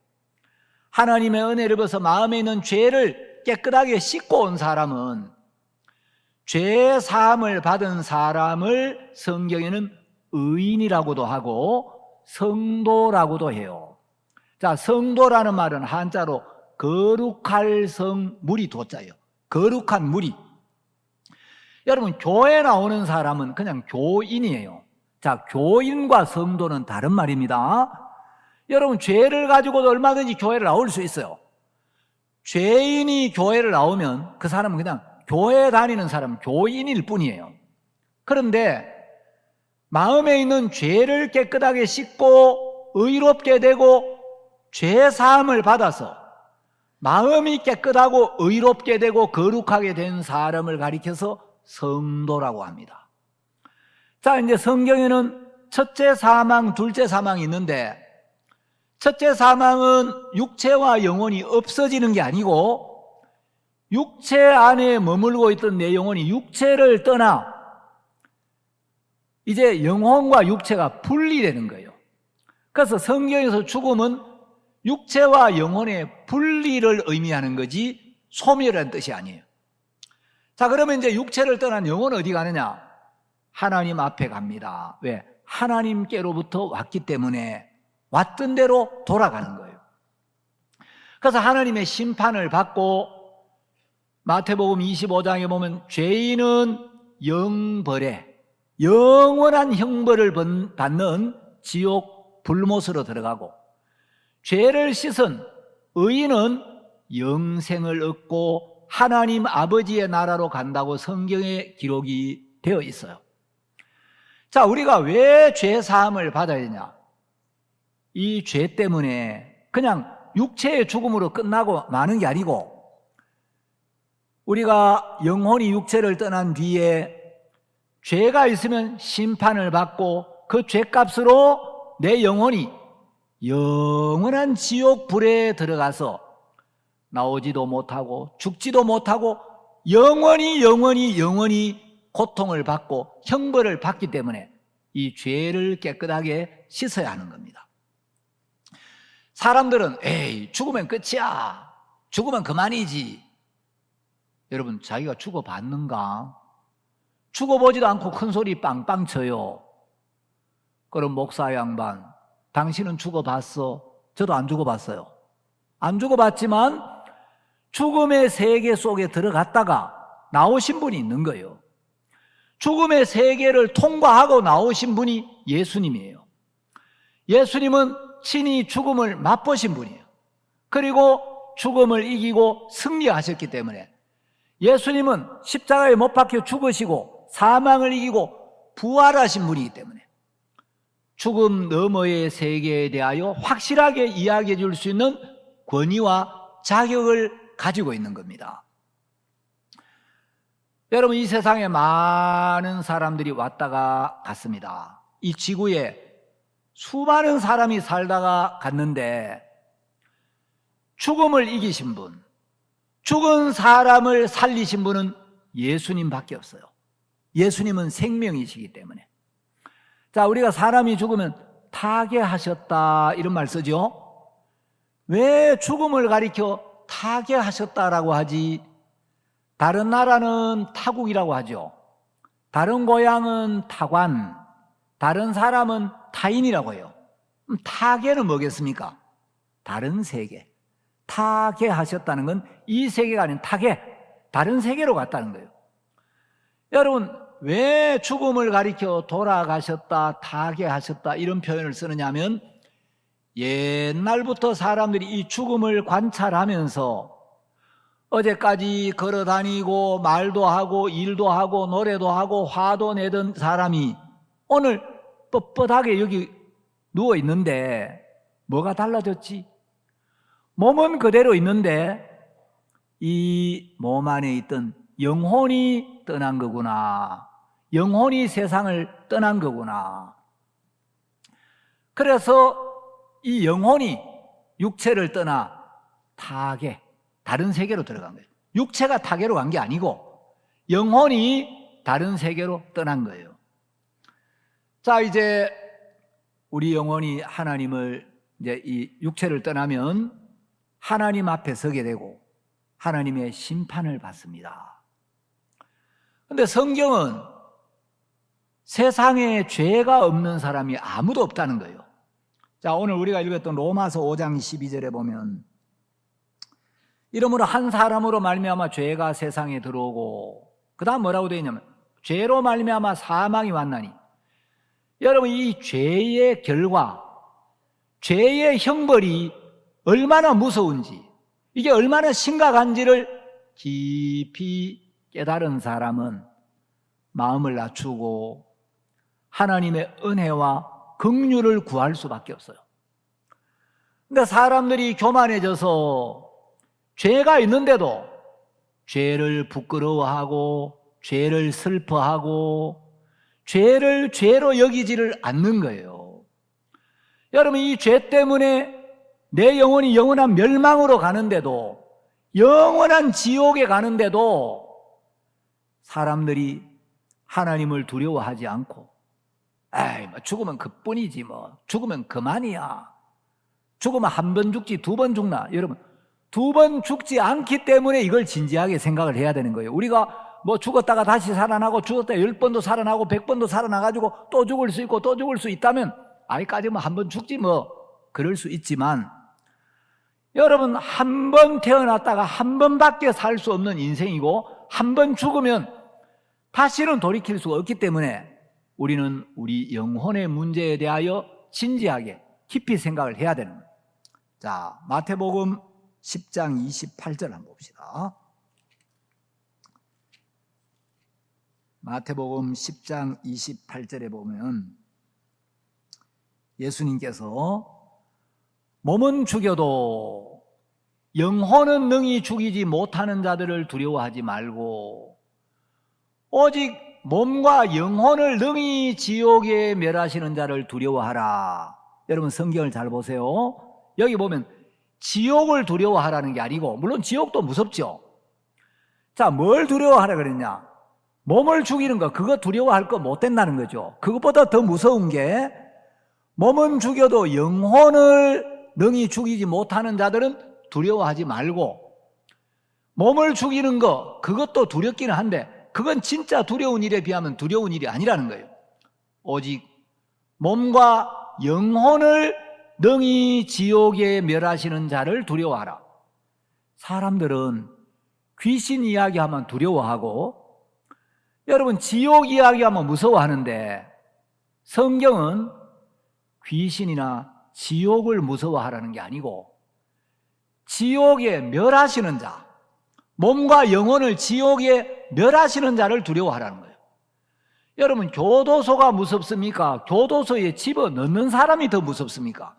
하나님의 은혜를 입어서 마음에 있는 죄를 깨끗하게 씻고 온 사람은, 죄 사함을 받은 사람을 성경에는 의인이라고도 하고 성도라고도 해요. 자, 성도라는 말은 한자로 거룩할 성 무리 도자예요. 거룩한 무리. 여러분, 교회 나오는 사람은 그냥 교인이에요. 자, 교인과 성도는 다른 말입니다. 여러분, 죄를 가지고도 얼마든지 교회를 나올 수 있어요. 죄인이 교회를 나오면 그 사람은 그냥 교회 다니는 사람, 교인일 뿐이에요. 그런데 마음에 있는 죄를 깨끗하게 씻고 의롭게 되고 죄 사함을 받아서 마음이 깨끗하고 의롭게 되고 거룩하게 된 사람을 가리켜서 성도라고 합니다. 자, 이제 성경에는 첫째 사망, 둘째 사망이 있는데, 첫째 사망은 육체와 영혼이 없어지는 게 아니고 육체 안에 머물고 있던 내 영혼이 육체를 떠나 이제 영혼과 육체가 분리되는 거예요. 그래서 성경에서 죽음은 육체와 영혼의 분리를 의미하는 거지 소멸이라는 뜻이 아니에요. 자, 그러면 이제 육체를 떠난 영혼은 어디 가느냐? 하나님 앞에 갑니다. 왜? 하나님께로부터 왔기 때문에 왔던 대로 돌아가는 거예요. 그래서 하나님의 심판을 받고, 마태복음 25장에 보면 죄인은 영벌에, 영원한 형벌을 받는 지옥 불못으로 들어가고, 죄를 씻은 의인은 영생을 얻고 하나님 아버지의 나라로 간다고 성경에 기록이 되어 있어요. 자, 우리가 왜 죄 사함을 받아야 되냐? 이 죄 때문에 그냥 육체의 죽음으로 끝나고 마는 게 아니고, 우리가 영혼이 육체를 떠난 뒤에 죄가 있으면 심판을 받고 그 죄값으로 내 영혼이 영원한 지옥 불에 들어가서 나오지도 못하고 죽지도 못하고 영원히 고통을 받고 형벌을 받기 때문에 이 죄를 깨끗하게 씻어야 하는 겁니다. 사람들은 에이, 죽으면 끝이야, 죽으면 그만이지. 여러분, 자기가 죽어봤는가? 죽어보지도 않고 큰 소리 빵빵 쳐요. 그럼 목사 양반, 당신은 죽어봤어? 저도 안 죽어봤어요. 안 죽어봤지만 죽음의 세계 속에 들어갔다가 나오신 분이 있는 거예요. 죽음의 세계를 통과하고 나오신 분이 예수님이에요. 예수님은 친히 죽음을 맛보신 분이에요. 그리고 죽음을 이기고 승리하셨기 때문에 예수님은 십자가에 못 박혀 죽으시고 사망을 이기고 부활하신 분이기 때문에 죽음 너머의 세계에 대하여 확실하게 이야기해 줄 수 있는 권위와 자격을 가지고 있는 겁니다. 여러분, 이 세상에 많은 사람들이 왔다가 갔습니다. 이 지구에 수많은 사람이 살다가 갔는데 죽음을 이기신 분, 죽은 사람을 살리신 분은 예수님밖에 없어요. 예수님은 생명이시기 때문에. 자, 우리가 사람이 죽으면 타계하셨다 이런 말 쓰죠. 왜 죽음을 가리켜 타계하셨다라고 하지? 다른 나라는 타국이라고 하죠. 다른 고향은 타관, 다른 사람은 타인이라고 해요. 타계는 뭐겠습니까? 다른 세계. 타계하셨다는 건 이 세계가 아닌 타계, 다른 세계로 갔다는 거예요. 여러분, 왜 죽음을 가리켜 돌아가셨다, 타계하셨다 이런 표현을 쓰느냐면, 옛날부터 사람들이 이 죽음을 관찰하면서 어제까지 걸어다니고 말도 하고 일도 하고 노래도 하고 화도 내던 사람이 오늘 뻣뻣하게 여기 누워 있는데 뭐가 달라졌지? 몸은 그대로 있는데 이 몸 안에 있던 영혼이 떠난 거구나. 영혼이 세상을 떠난 거구나. 그래서 이 영혼이 육체를 떠나 타계, 다른 세계로 들어간 거예요. 육체가 타계로 간 게 아니고 영혼이 다른 세계로 떠난 거예요. 자, 이제 우리 영혼이 하나님을 이제 이 육체를 떠나면 하나님 앞에 서게 되고 하나님의 심판을 받습니다. 그런데 성경은 세상에 죄가 없는 사람이 아무도 없다는 거예요. 자, 오늘 우리가 읽었던 로마서 5장 12절에 보면 이러므로 한 사람으로 말미암아 죄가 세상에 들어오고, 그 다음 뭐라고 되어 있냐면 죄로 말미암아 사망이 왔나니. 여러분, 이 죄의 결과, 죄의 형벌이 얼마나 무서운지, 이게 얼마나 심각한지를 깊이 깨달은 사람은 마음을 낮추고 하나님의 은혜와 긍휼을 구할 수밖에 없어요. 근데 사람들이 교만해져서 죄가 있는데도 죄를 부끄러워하고 죄를 슬퍼하고 죄를 죄로 여기지를 않는 거예요. 여러분, 이 죄 때문에 내 영혼이 영원한 멸망으로 가는데도, 영원한 지옥에 가는데도 사람들이 하나님을 두려워하지 않고, 에이, 뭐 죽으면 그뿐이지, 뭐 죽으면 그만이야, 죽으면 한 번 죽지 두 번 죽나. 여러분, 두 번 죽지 않기 때문에 이걸 진지하게 생각을 해야 되는 거예요. 우리가 뭐 죽었다가 다시 살아나고, 죽었다가 10번도 살아나고 100번도 살아나가지고 또 죽을 수 있고 또 죽을 수 있다면 아이까지 뭐 한 번 죽지 뭐 그럴 수 있지만, 여러분, 한 번 태어났다가 한 번밖에 살 수 없는 인생이고 한 번 죽으면 다시는 돌이킬 수가 없기 때문에 우리는 우리 영혼의 문제에 대하여 진지하게 깊이 생각을 해야 되는 거예요. 자, 마태복음 10장 28절 한번 봅시다. 마태복음 10장 28절에 보면 예수님께서 몸은 죽여도 영혼은 능히 죽이지 못하는 자들을 두려워하지 말고 오직 몸과 영혼을 능히 지옥에 멸하시는 자를 두려워하라. 여러분, 성경을 잘 보세요. 여기 보면 지옥을 두려워하라는 게 아니고, 물론 지옥도 무섭죠. 자, 뭘 두려워하라 그랬냐? 몸을 죽이는 거, 그거 두려워할 거 못 된다는 거죠. 그것보다 더 무서운 게, 몸은 죽여도 영혼을 능히 죽이지 못하는 자들은 두려워하지 말고, 몸을 죽이는 거, 그것도 두렵기는 한데 그건 진짜 두려운 일에 비하면 두려운 일이 아니라는 거예요. 오직 몸과 영혼을 능히 지옥에 멸하시는 자를 두려워하라. 사람들은 귀신 이야기하면 두려워하고, 여러분, 지옥 이야기하면 무서워하는데 성경은 귀신이나 지옥을 무서워하라는 게 아니고 지옥에 멸하시는 자, 몸과 영혼을 지옥에 멸하시는 자를 두려워하라는 거예요. 여러분, 교도소가 무섭습니까? 교도소에 집어넣는 사람이 더 무섭습니까?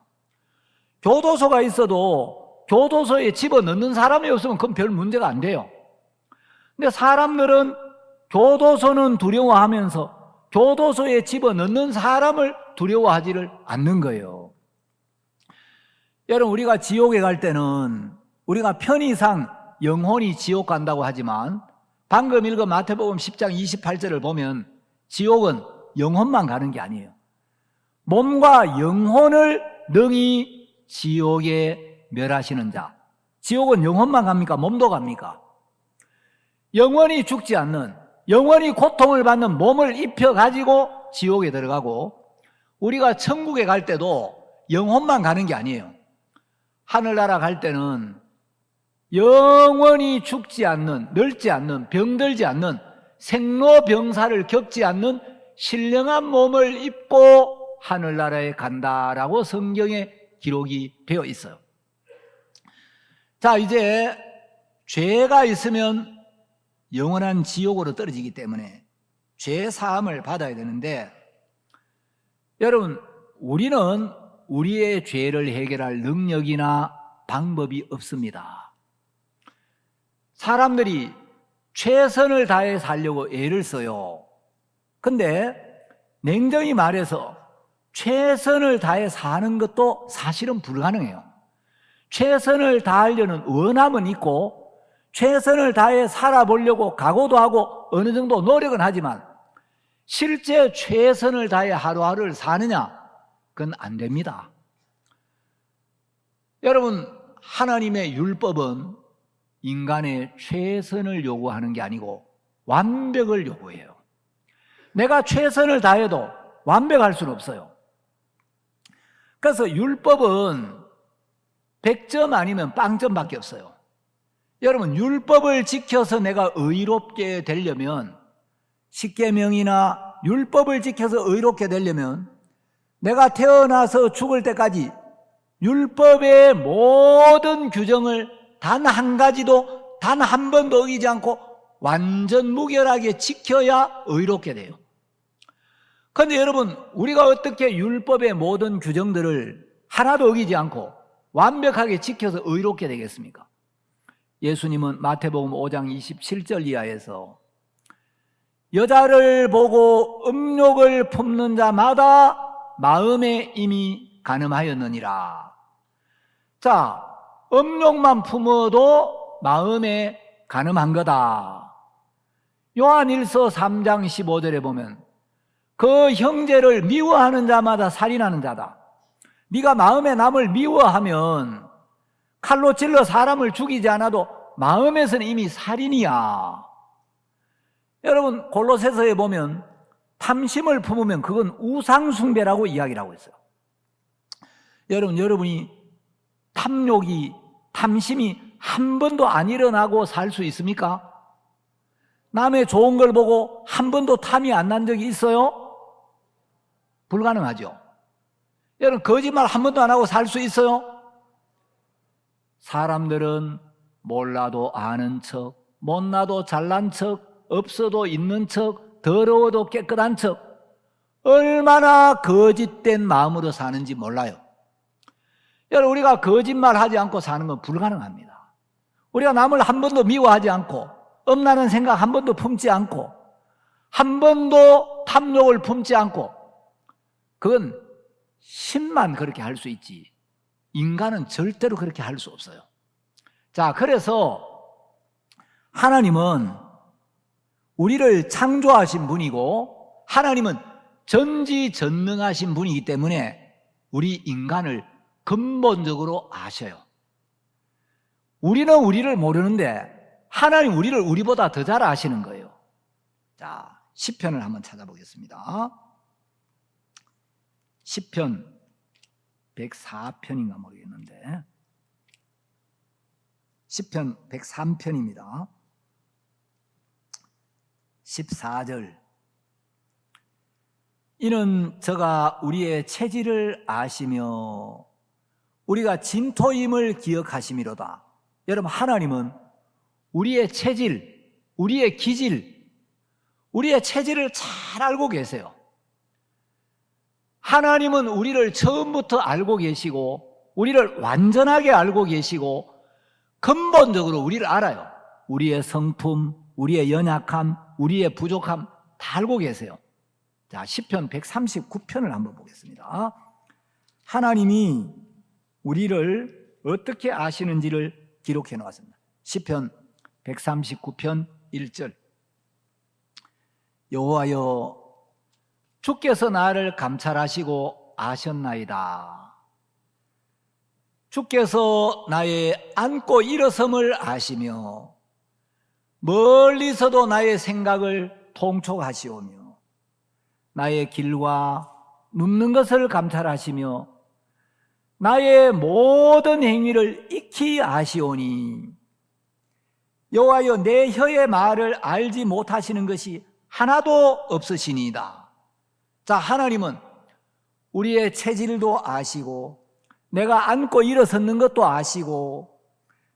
교도소가 있어도 교도소에 집어넣는 사람이 없으면 그건 별 문제가 안 돼요. 근데 사람들은 교도소는 두려워하면서 교도소에 집어넣는 사람을 두려워하지를 않는 거예요. 여러분, 우리가 지옥에 갈 때는 우리가 편의상 영혼이 지옥 간다고 하지만 방금 읽은 마태복음 10장 28절을 보면 지옥은 영혼만 가는 게 아니에요. 몸과 영혼을 능히 지옥에 멸하시는 자. 지옥은 영혼만 갑니까? 몸도 갑니까? 영원히 죽지 않는, 영원히 고통을 받는 몸을 입혀가지고 지옥에 들어가고, 우리가 천국에 갈 때도 영혼만 가는 게 아니에요. 하늘나라 갈 때는 영원히 죽지 않는, 늙지 않는, 병들지 않는, 생로병사를 겪지 않는 신령한 몸을 입고 하늘나라에 간다라고 성경에 기록이 되어 있어요. 자, 이제 죄가 있으면 영원한 지옥으로 떨어지기 때문에 죄 사함을 받아야 되는데, 여러분, 우리는 우리의 죄를 해결할 능력이나 방법이 없습니다. 사람들이 최선을 다해 살려고 애를 써요. 근데 냉정히 말해서 최선을 다해 사는 것도 사실은 불가능해요. 최선을 다하려는 원함은 있고 최선을 다해 살아보려고 각오도 하고 어느 정도 노력은 하지만 실제 최선을 다해 하루하루를 사느냐? 그건 안 됩니다. 여러분, 하나님의 율법은 인간의 최선을 요구하는 게 아니고 완벽을 요구해요. 내가 최선을 다해도 완벽할 수는 없어요. 그래서 율법은 100점 아니면 빵점밖에 없어요. 여러분, 율법을 지켜서 내가 의롭게 되려면, 십계명이나 율법을 지켜서 의롭게 되려면 내가 태어나서 죽을 때까지 율법의 모든 규정을 단 한 가지도 단 한 번도 어기지 않고 완전 무결하게 지켜야 의롭게 돼요. 그런데 여러분, 우리가 어떻게 율법의 모든 규정들을 하나도 어기지 않고 완벽하게 지켜서 의롭게 되겠습니까? 예수님은 마태복음 5장 27절 이하에서 여자를 보고 음욕을 품는 자마다 마음에 이미 간음하였느니라. 자, 음욕만 품어도 마음에 간음한 거다. 요한일서 3장 15절에 보면 그 형제를 미워하는 자마다 살인하는 자다. 네가 마음에 남을 미워하면 칼로 찔러 사람을 죽이지 않아도 마음에서는 이미 살인이야. 여러분, 골로새서에 보면 탐심을 품으면 그건 우상숭배라고 이야기를 하고 있어요. 여러분이 탐심이 한 번도 안 일어나고 살 수 있습니까? 남의 좋은 걸 보고 한 번도 탐이 안 난 적이 있어요? 불가능하죠. 여러분, 거짓말 한 번도 안 하고 살 수 있어요? 사람들은 몰라도 아는 척, 못나도 잘난 척, 없어도 있는 척, 더러워도 깨끗한 척, 얼마나 거짓된 마음으로 사는지 몰라요. 여러분, 우리가 거짓말하지 않고 사는 건 불가능합니다. 우리가 남을 한 번도 미워하지 않고 엄나는 생각 한 번도 품지 않고 한 번도 탐욕을 품지 않고, 그건 신만 그렇게 할 수 있지 인간은 절대로 그렇게 할 수 없어요. 자, 그래서 하나님은 우리를 창조하신 분이고 하나님은 전지전능하신 분이기 때문에 우리 인간을 근본적으로 아셔요. 우리는 우리를 모르는데 하나님 우리를 우리보다 더 잘 아시는 거예요. 자, 시편을 한번 찾아보겠습니다. 시편 104편인가 모르겠는데 시편 103편입니다. 14절. 이는 저가 우리의 체질을 아시며 우리가 진토임을 기억하심이로다. 여러분, 하나님은 우리의 체질, 우리의 기질, 우리의 체질을 잘 알고 계세요. 하나님은 우리를 처음부터 알고 계시고 우리를 완전하게 알고 계시고 근본적으로 우리를 알아요. 우리의 성품, 우리의 연약함, 우리의 부족함 다 알고 계세요. 자, 시편 139편을 한번 보겠습니다. 하나님이 우리를 어떻게 아시는지를 기록해 놓았습니다. 시편 139편 1절. 여호와여, 주께서 나를 감찰하시고 아셨나이다. 주께서 나의 앉고 일어섬을 아시며 멀리서도 나의 생각을 통촉하시오며 나의 길과 눕는 것을 감찰하시며 나의 모든 행위를 익히 아시오니 여호와여, 내 혀의 말을 알지 못하시는 것이 하나도 없으시니이다. 자, 하나님은 우리의 체질도 아시고 내가 앉고 일어섰는 것도 아시고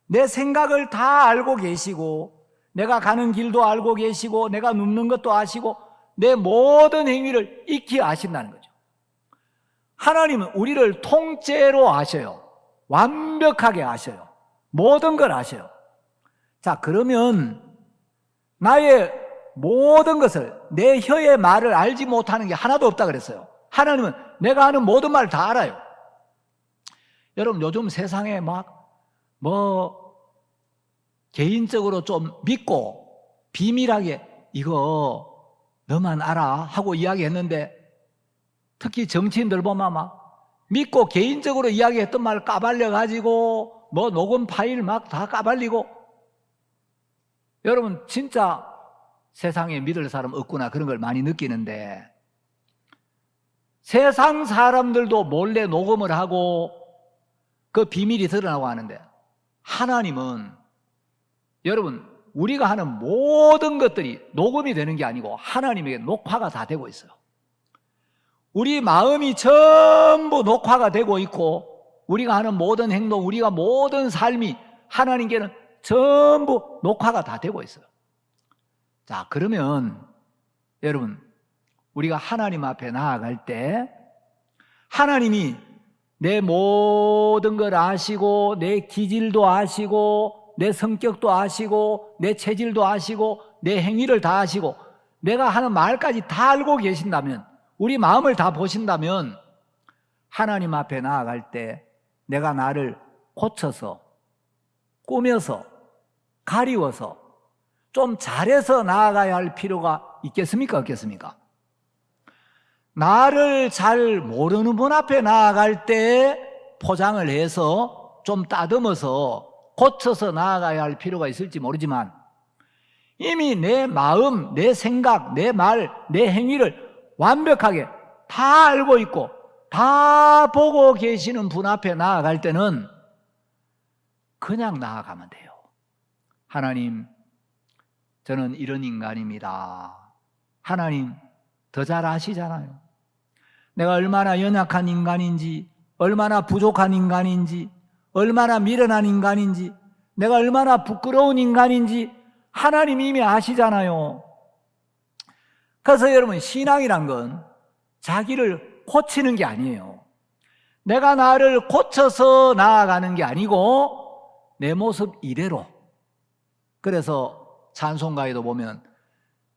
내 생각을 다 알고 계시고 내가 가는 길도 알고 계시고 내가 눕는 것도 아시고 내 모든 행위를 익히 아신다는 거죠. 하나님은 우리를 통째로 아셔요. 완벽하게 아셔요. 모든 걸 아셔요. 자, 그러면 나의 모든 것을, 내 혀의 말을 알지 못하는 게 하나도 없다 그랬어요. 하나님은 내가 하는 모든 말을 다 알아요. 여러분, 요즘 세상에 개인적으로 좀 믿고 비밀하게 이거 너만 알아 하고 이야기했는데, 특히 정치인들 보면 믿고 개인적으로 이야기했던 말 까발려가지고 녹음 파일 다 까발리고, 여러분 진짜 세상에 믿을 사람 없구나 그런 걸 많이 느끼는데, 세상 사람들도 몰래 녹음을 하고 그 비밀이 드러나고 하는데, 하나님은 여러분 우리가 하는 모든 것들이 녹음이 되는 게 아니고 하나님에게 녹화가 다 되고 있어요. 우리 마음이 전부 녹화가 되고 있고, 우리가 하는 모든 행동, 우리가 모든 삶이 하나님께는 전부 녹화가 다 되고 있어요. 자, 그러면 여러분, 우리가 하나님 앞에 나아갈 때 하나님이 내 모든 걸 아시고, 내 기질도 아시고, 내 성격도 아시고, 내 체질도 아시고, 내 행위를 다 아시고, 내가 하는 말까지 다 알고 계신다면, 우리 마음을 다 보신다면, 하나님 앞에 나아갈 때 내가 나를 고쳐서, 꾸며서, 가리워서 좀 잘해서 나아가야 할 필요가 있겠습니까? 없겠습니까? 나를 잘 모르는 분 앞에 나아갈 때 포장을 해서 좀 따듬어서 고쳐서 나아가야 할 필요가 있을지 모르지만, 이미 내 마음, 내 생각, 내 말, 내 행위를 완벽하게 다 알고 있고 다 보고 계시는 분 앞에 나아갈 때는 그냥 나아가면 돼요. 하나님, 저는 이런 인간입니다. 하나님 더 잘 아시잖아요. 내가 얼마나 연약한 인간인지, 얼마나 부족한 인간인지, 얼마나 미련한 인간인지, 내가 얼마나 부끄러운 인간인지 하나님 이미 아시잖아요. 그래서 여러분, 신앙이란 건 자기를 고치는 게 아니에요. 내가 나를 고쳐서 나아가는 게 아니고 내 모습 이대로. 그래서 찬송가에도 보면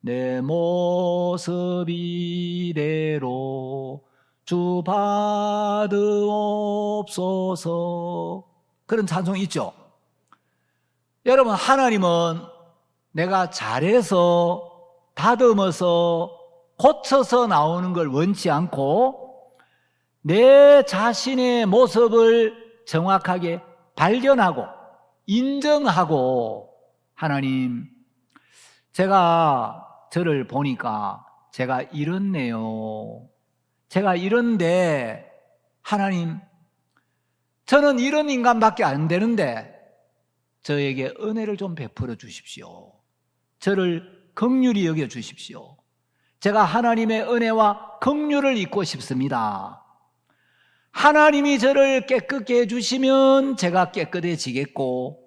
내 모습 이대로 주 받으옵소서, 그런 찬송이 있죠. 여러분, 하나님은 내가 잘해서 다듬어서 고쳐서 나오는 걸 원치 않고 내 자신의 모습을 정확하게 발견하고 인정하고, 하나님, 제가 저를 보니까 제가 이렇네요. 제가 이런데 하나님, 저는 이런 인간밖에 안 되는데 저에게 은혜를 좀 베풀어 주십시오. 저를 긍휼히 여겨 주십시오. 제가 하나님의 은혜와 긍휼을 잊고 싶습니다. 하나님이 저를 깨끗게 해주시면 제가 깨끗해지겠고,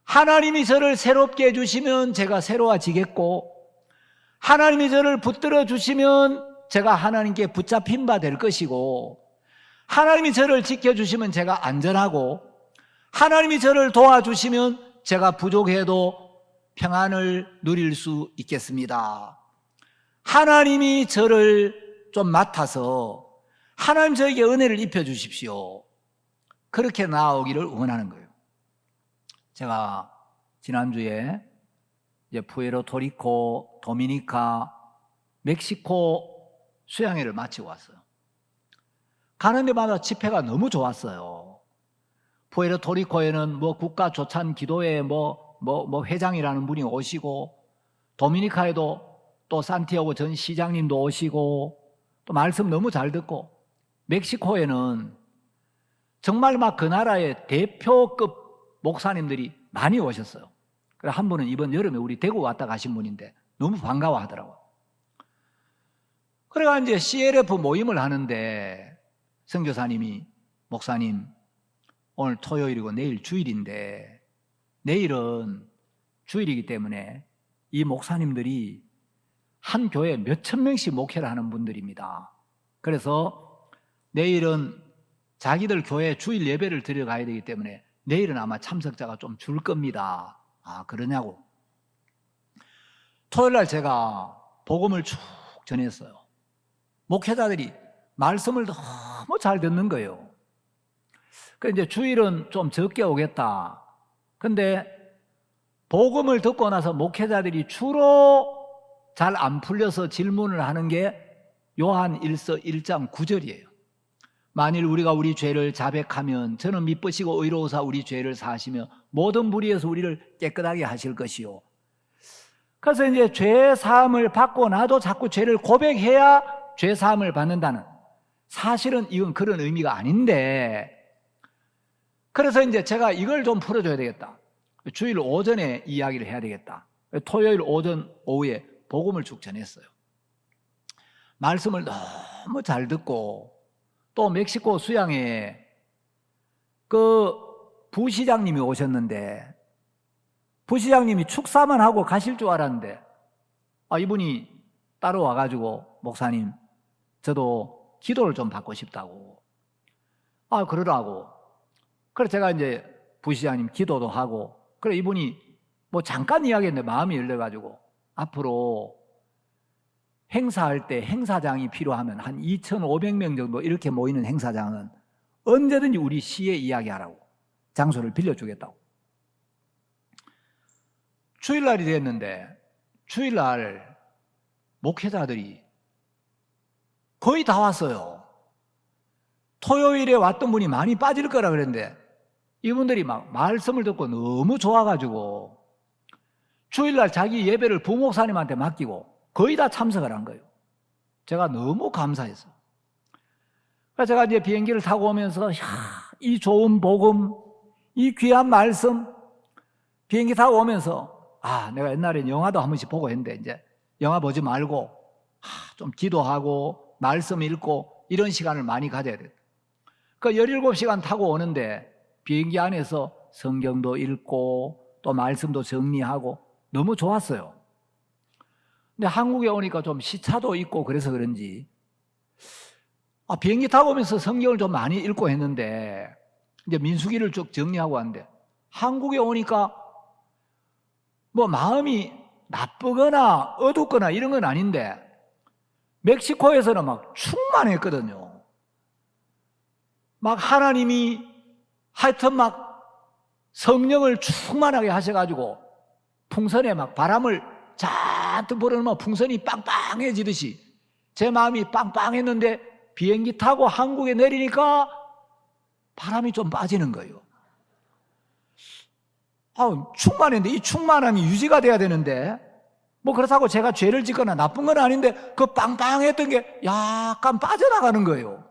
하나님이 저를 새롭게 해주시면 제가 새로워지겠고, 하나님이 저를 붙들어 주시면 제가 하나님께 붙잡힌 바 될 것이고, 하나님이 저를 지켜주시면 제가 안전하고, 하나님이 저를 도와주시면 제가 부족해도 평안을 누릴 수 있겠습니다. 하나님이 저를 좀 맡아서 하나님 저에게 은혜를 입혀주십시오. 그렇게 나아오기를 원하는 거예요. 제가 지난주에 푸에르토리코, 도미니카, 멕시코 수양회를 마치고 왔어요. 가는 데마다 집회가 너무 좋았어요. 푸에르토리코에는 국가 조찬 기도회 회장이라는 분이 오시고, 도미니카에도 또 산티아고 전 시장님도 오시고, 또 말씀 너무 잘 듣고, 멕시코에는 정말 그 나라의 대표급 목사님들이 많이 오셨어요. 그래서 한 분은 이번 여름에 우리 대구 왔다 가신 분인데 너무 반가워하더라고요. 그래가 이제 CLF 모임을 하는데 선교사님이, 목사님, 오늘 토요일이고 내일 주일인데, 내일은 주일이기 때문에 이 목사님들이 한 교회에 몇천 명씩 목회를 하는 분들입니다. 그래서 내일은 자기들 교회 주일 예배를 드려가야 되기 때문에 내일은 아마 참석자가 좀 줄 겁니다. 아, 그러냐고. 토요일 날 제가 복음을 쭉 전했어요. 목회자들이 말씀을 너무 잘 듣는 거예요. 그래서 이제 주일은 좀 적게 오겠다. 근데 복음을 듣고 나서 목회자들이 주로 잘 안 풀려서 질문을 하는 게 요한 1서 1장 9절이에요. 만일 우리가 우리 죄를 자백하면 저는 미쁘시고 의로우사 우리 죄를 사하시며 모든 불의에서 우리를 깨끗하게 하실 것이요. 그래서 이제 죄 사함을 받고 나도 자꾸 죄를 고백해야 죄 사함을 받는다는, 사실은 이건 그런 의미가 아닌데, 그래서 이제 제가 이걸 좀 풀어줘야 되겠다. 주일 오전에 이야기를 해야 되겠다. 토요일 오전 오후에 복음을 쭉 전했어요. 말씀을 너무 잘 듣고, 또 멕시코 수양에 그 부시장님이 오셨는데, 부시장님이 축사만 하고 가실 줄 알았는데, 이분이 따로 와가지고 목사님 저도 기도를 좀 받고 싶다고 그러라고. 그래서 제가 이제 부시장님 기도도 하고, 그래 이분이 뭐 잠깐 이야기했는데 마음이 열려가지고 앞으로 행사할 때 행사장이 필요하면 한 2,500명 정도 이렇게 모이는 행사장은 언제든지 우리 시에 이야기하라고 장소를 빌려주겠다고. 주일날이 됐는데 주일날 목회자들이 거의 다 왔어요. 토요일에 왔던 분이 많이 빠질 거라 그랬는데 이분들이 막 말씀을 듣고 너무 좋아가지고 주일날 자기 예배를 부목사님한테 맡기고 거의 다 참석을 한 거예요. 제가 너무 감사했어요. 그래서 제가 이제 비행기를 타고 오면서 이 좋은 복음, 이 귀한 말씀, 비행기 타고 오면서 내가 옛날에 영화도 한 번씩 보고 했는데 이제 영화 보지 말고 좀 기도하고 말씀 읽고 이런 시간을 많이 가져야 돼요. 그 17시간 타고 오는데 비행기 안에서 성경도 읽고 또 말씀도 정리하고 너무 좋았어요. 근데 한국에 오니까 좀 시차도 있고 그래서 그런지 비행기 타고 오면서 성경을 좀 많이 읽고 했는데 이제 민수기를 쭉 정리하고 왔는데 한국에 오니까 뭐 마음이 나쁘거나 어둡거나 이런 건 아닌데 멕시코에서는 막 충만했거든요. 막 하나님이 하여튼 막 성령을 충만하게 하셔가지고 풍선에 막 바람을 잔뜩 불어넣으면 풍선이 빵빵해지듯이 제 마음이 빵빵했는데 비행기 타고 한국에 내리니까 바람이 좀 빠지는 거예요. 충만했는데 이 충만함이 유지가 돼야 되는데 뭐 그렇다고 제가 죄를 짓거나 나쁜 건 아닌데 그 빵빵했던 게 약간 빠져나가는 거예요.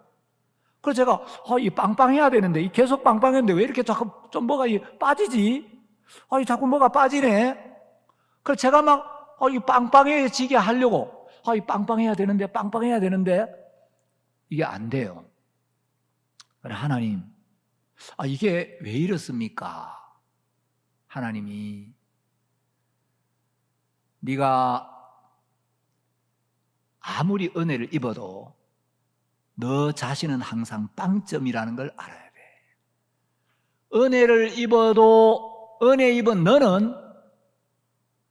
그래서 제가 이 빵빵해야 되는데 이 계속 빵빵했는데 왜 이렇게 자꾸 좀 뭐가 빠지지? 자꾸 뭐가 빠지네. 그래서 제가 막 이 빵빵해지게 하려고 이 빵빵해야 되는데 이게 안 돼요. 그래 하나님 이게 왜 이렇습니까? 하나님이 네가 아무리 은혜를 입어도 너 자신은 항상 빵점이라는 걸 알아야 돼. 은혜를 입어도 은혜 입은 너는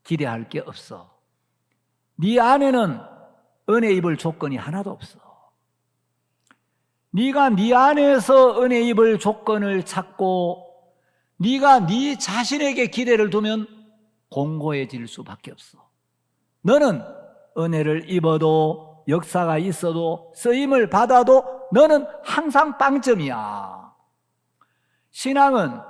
기대할 게 없어. 네 안에는 은혜 입을 조건이 하나도 없어. 네가 네 안에서 은혜 입을 조건을 찾고 네가 네 자신에게 기대를 두면 공고해질 수밖에 없어. 너는 은혜를 입어도 역사가 있어도 쓰임을 받아도 너는 항상 빵점이야. 신앙은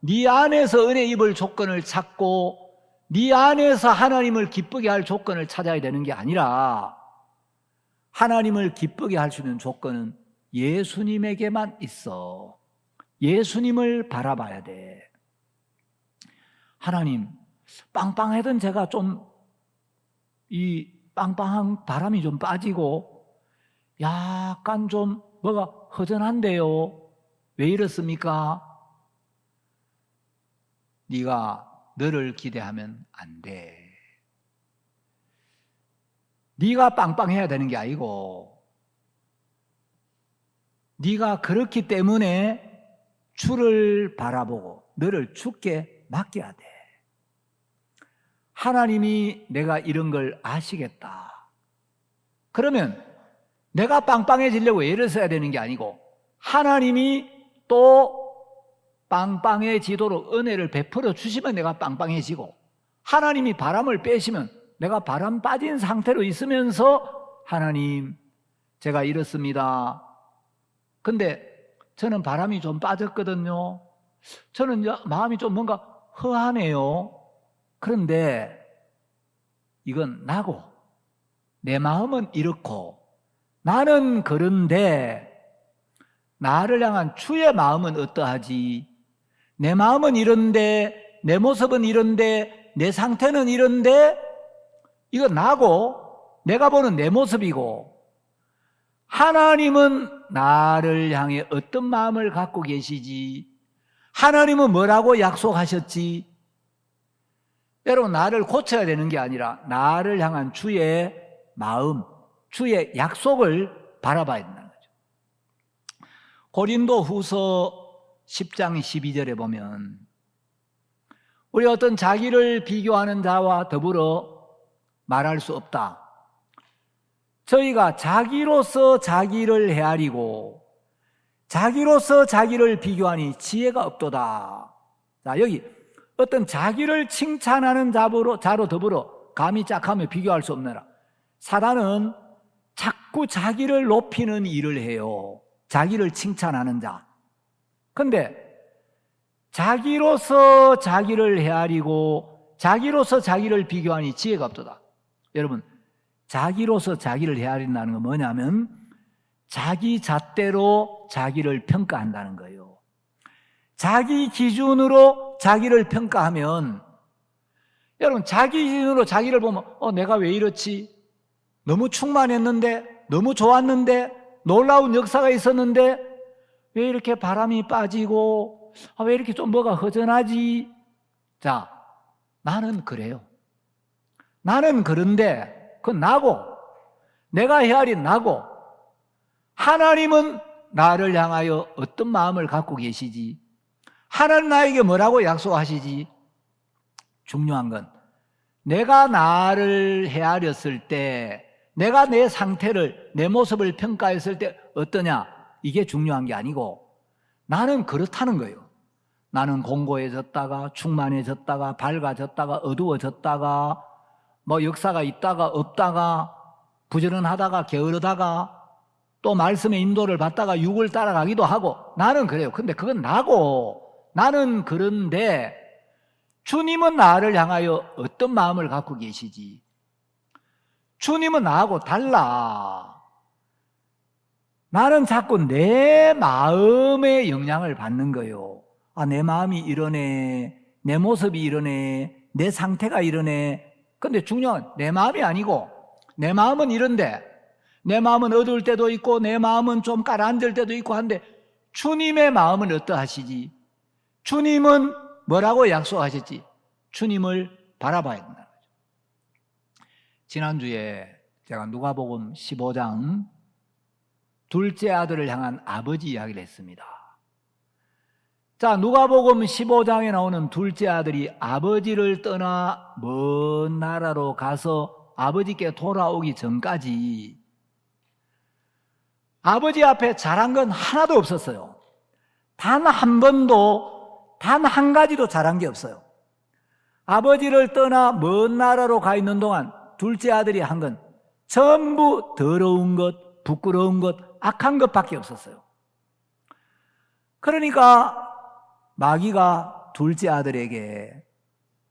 네 안에서 은혜 입을 조건을 찾고 네 안에서 하나님을 기쁘게 할 조건을 찾아야 되는 게 아니라 하나님을 기쁘게 할 수 있는 조건은 예수님에게만 있어. 예수님을 바라봐야 돼. 하나님, 빵빵하던 제가 좀 이 빵빵한 바람이 좀 빠지고 약간 좀 뭐가 허전한데요. 왜 이렇습니까? 네가 너를 기대하면 안 돼. 네가 빵빵해야 되는 게 아니고 네가 그렇기 때문에 주를 바라보고 너를 주께 맡겨야 돼. 하나님이 내가 이런 걸 아시겠다. 그러면 내가 빵빵해지려고 애를 써야 되는 게 아니고 하나님이 또 빵빵해지도록 은혜를 베풀어 주시면 내가 빵빵해지고, 하나님이 바람을 빼시면 내가 바람 빠진 상태로 있으면서 하나님 제가 이렇습니다. 근데 저는 바람이 좀 빠졌거든요. 저는 마음이 좀 뭔가 허하네요. 그런데 이건 나고 내 마음은 이렇고 나는 그런데 나를 향한 주의 마음은 어떠하지? 내 마음은 이런데 내 모습은 이런데 내 상태는 이런데 이건 나고 내가 보는 내 모습이고, 하나님은 나를 향해 어떤 마음을 갖고 계시지? 하나님은 뭐라고 약속하셨지? 여러분, 나를 고쳐야 되는 게 아니라 나를 향한 주의 마음, 주의 약속을 바라봐야 된다는 거죠. 고린도 후서 10장 12절에 보면 우리 어떤 자기를 비교하는 자와 더불어 말할 수 없다. 저희가 자기로서 자기를 헤아리고 자기로서 자기를 비교하니 지혜가 없도다. 자, 여기 어떤 자기를 칭찬하는 자로 더불어 감히 짝하며 비교할 수 없느라. 사단은 자꾸 자기를 높이는 일을 해요. 자기를 칭찬하는 자. 근데 자기로서 자기를 헤아리고 자기로서 자기를 비교하니 지혜가 없도다. 여러분, 자기로서 자기를 헤아린다는 건 뭐냐면 자기 잣대로 자기를 평가한다는 거예요. 자기 기준으로 자기를 평가하면, 여러분, 자기 기준으로 자기를 보면 내가 왜 이렇지? 너무 충만했는데, 너무 좋았는데, 놀라운 역사가 있었는데 왜 이렇게 바람이 빠지고 왜 이렇게 좀 뭐가 허전하지? 자, 나는 그래요. 나는 그런데 그건 나고 내가 헤아린 나고, 하나님은 나를 향하여 어떤 마음을 갖고 계시지? 하나님 나에게 뭐라고 약속하시지? 중요한 건 내가 나를 헤아렸을 때, 내가 내 상태를, 내 모습을 평가했을 때 어떠냐? 이게 중요한 게 아니고 나는 그렇다는 거예요. 나는 공고해졌다가 충만해졌다가 밝아졌다가 어두워졌다가 뭐 역사가 있다가 없다가 부지런하다가 게으르다가 또 말씀의 인도를 받다가 육을 따라가기도 하고, 나는 그래요. 근데 그건 나고 나는 그런데 주님은 나를 향하여 어떤 마음을 갖고 계시지? 주님은 나하고 달라. 나는 자꾸 내 마음의 영향을 받는 거예요. 내 마음이 이러네, 내 모습이 이러네, 내 상태가 이러네. 근데 중요한 건 내 마음이 아니고, 내 마음은 이런데, 내 마음은 어두울 때도 있고 내 마음은 좀 가라앉을 때도 있고 한데 주님의 마음은 어떠하시지? 주님은 뭐라고 약속하셨지? 주님을 바라봐야 된다는 거죠. 지난주에 제가 누가복음 15장 둘째 아들을 향한 아버지 이야기를 했습니다. 자, 누가복음 15장에 나오는 둘째 아들이 아버지를 떠나 먼 나라로 가서 아버지께 돌아오기 전까지 아버지 앞에 잘한 건 하나도 없었어요. 단 한 번도, 단 한 가지도 잘한 게 없어요. 아버지를 떠나 먼 나라로 가 있는 동안 둘째 아들이 한 건 전부 더러운 것, 부끄러운 것, 악한 것밖에 없었어요. 그러니까 마귀가 둘째 아들에게